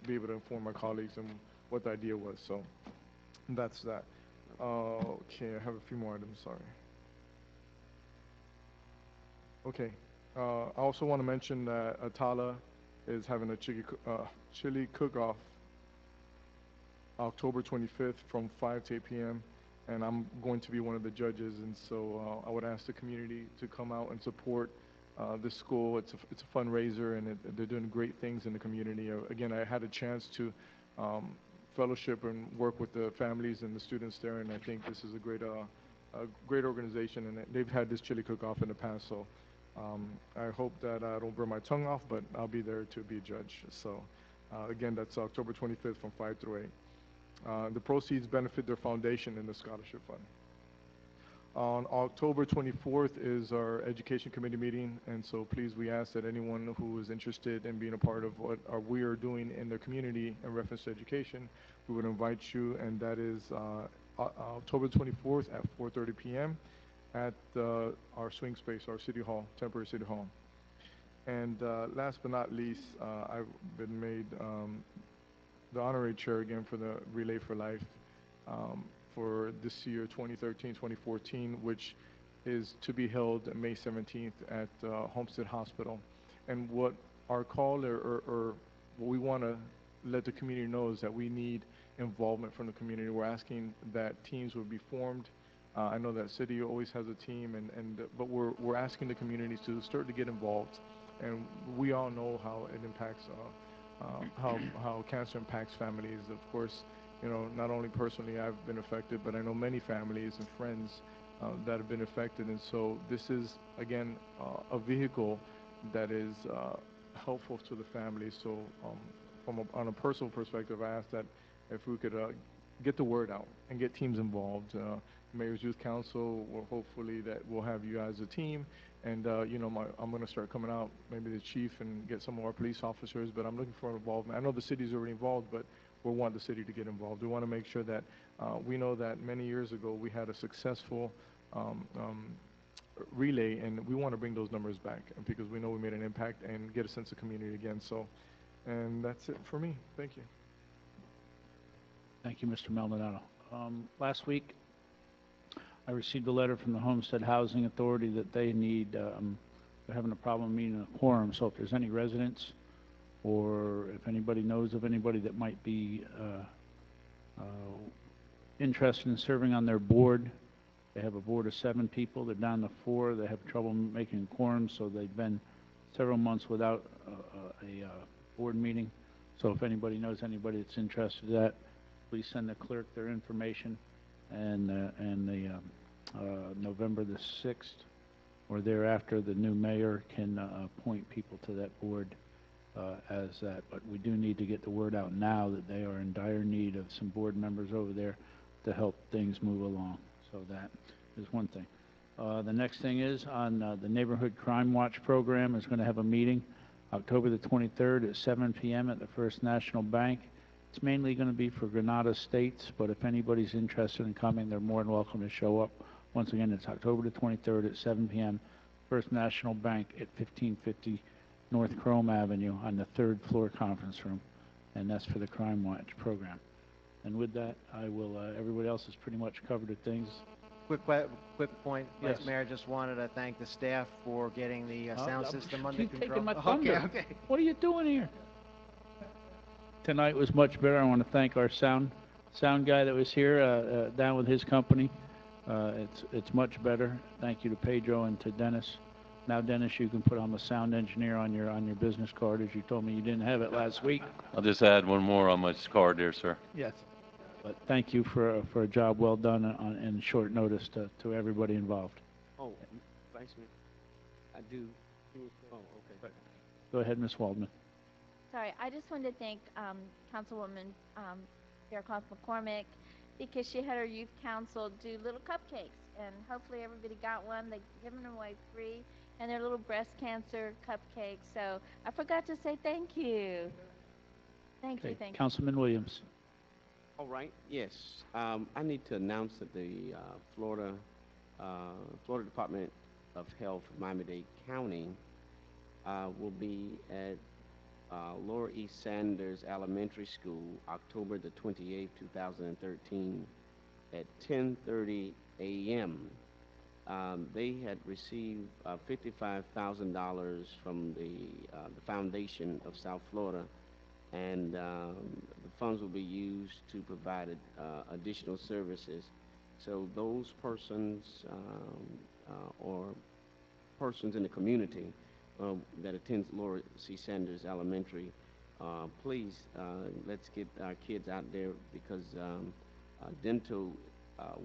be able to inform my colleagues on what the idea was. So that's that. Okay, I have a few more items, sorry. Okay. I also want to mention that Atala is having a chili cook-off October 25th from 5 to 8 p.m. And I'm going to be one of the judges, and so I would ask the community to come out and support this school. It's a fundraiser, and they're doing great things in the community. Again, I had a chance to fellowship and work with the families and the students there, and I think this is a great organization, and they've had this chili cook-off in the past, so I hope that I don't burn my tongue off, but I'll be there to be a judge. So again, that's October 25th from 5 through 8. The proceeds benefit their foundation and the scholarship fund. On October 24th is our education committee meeting, and so please, we ask that anyone who is interested in being a part of what we are doing in the community in reference to education, we would invite you, and that is October 24th at 4:30 p.m. at our swing space, our city hall, temporary city hall. And last but not least, I've been made the honorary chair again for the Relay for Life for this year, 2013-2014, which is to be held May 17th at Homestead Hospital. And what our call or what we want to let the community know is that we need involvement from the community. We're asking that teams would be formed. I know that city always has a team, but we're asking the community to start to get involved. And we all know how it impacts, how cancer impacts families. Of course, not only personally I've been affected, but I know many families and friends that have been affected. And so this is, again, a vehicle that is helpful to the family. So on a personal perspective, I ask that if we could get the word out and get teams involved. Mayor's Youth Council, hopefully that we'll have you as a team. And, I'm going to start coming out, maybe the chief, and get some of our police officers, but I'm looking for involvement. I know the city's already involved, but we want the city to get involved. We want to make sure that we know that many years ago we had a successful relay, and we want to bring those numbers back because we know we made an impact and get a sense of community again. So, and that's it for me. Thank you. Thank you, Mr. Maldonado. Last week, I received a letter from the Homestead Housing Authority that they need, they're having a problem meeting a quorum, so if there's any residents or if anybody knows of anybody that might be interested in serving on their board, They have a board of 7 people. They're down to 4. They have trouble making quorum, so they've been several months without a board meeting. So if anybody knows anybody that's interested in that, please send the clerk their information, and November the 6th or thereafter, the new mayor can appoint people to that board as that. But we do need to get the word out now that they are in dire need of some board members over there to help things move along. So that is one thing. The next thing is on the Neighborhood Crime Watch program is going to have a meeting October the 23rd at 7 p.m. at the First National Bank. It's mainly going to be for Granada States, but if anybody's interested in coming, they're more than welcome to show up. Once again, it's October the 23rd at 7 p.m. First National Bank at 1550 North Chrome Avenue on the 3rd floor conference room, and that's for the Crime Watch program. And with that, I will, everybody else has pretty much covered the things. Quick point, Yes. Vice Mayor, just wanted to thank the staff for getting the sound system under Keep control. taking my thunder. Okay. What are you doing here? Tonight was much better. I want to thank our sound guy that was here, down with his company. It's much better. Thank you to Pedro and to Dennis. Now, Dennis, you can put on the sound engineer on your business card, as you told me you didn't have it last week. I'll just add one more on my card there, sir. Yes. But thank you for a job well done in short notice to everybody involved. Oh, Vice Mayor, I do. Oh, okay. Go ahead, Ms. Waldman. Sorry, I just wanted to thank Councilwoman Faircloth McCormick, because she had her youth council do little cupcakes, and hopefully everybody got one. They've given them away free, and they're little breast cancer cupcakes. So I forgot to say thank you. Thank you. Councilman Williams. All right, yes. I need to announce that the Florida Department of Health, Miami-Dade County, will be at Laura E. Sanders Elementary School, October the 28th, 2013, at 10:30 a.m. They had received $55,000 from the Foundation of South Florida, and the funds will be used to provide additional services. So those persons or persons in the community that attends Laura C. Sanders Elementary, please, let's get our kids out there, because dental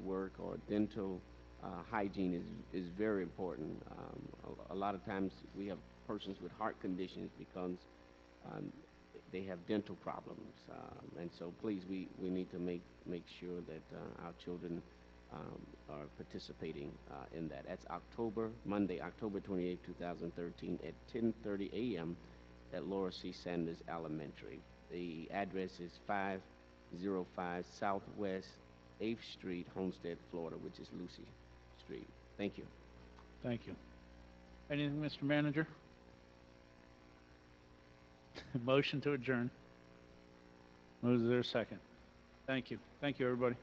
work or dental hygiene is very important. A lot of times we have persons with heart conditions because they have dental problems, and so please, we need to make sure that our children are participating in that. That's Monday, October 28, 2013, at 10:30 a.m. at Laura C. Sanders Elementary. The address is 505 Southwest 8th Street, Homestead, Florida, which is Lucy Street. Thank you. Thank you. Anything, Mr. Manager? Motion to adjourn. Was there a second? Thank you. Thank you, everybody.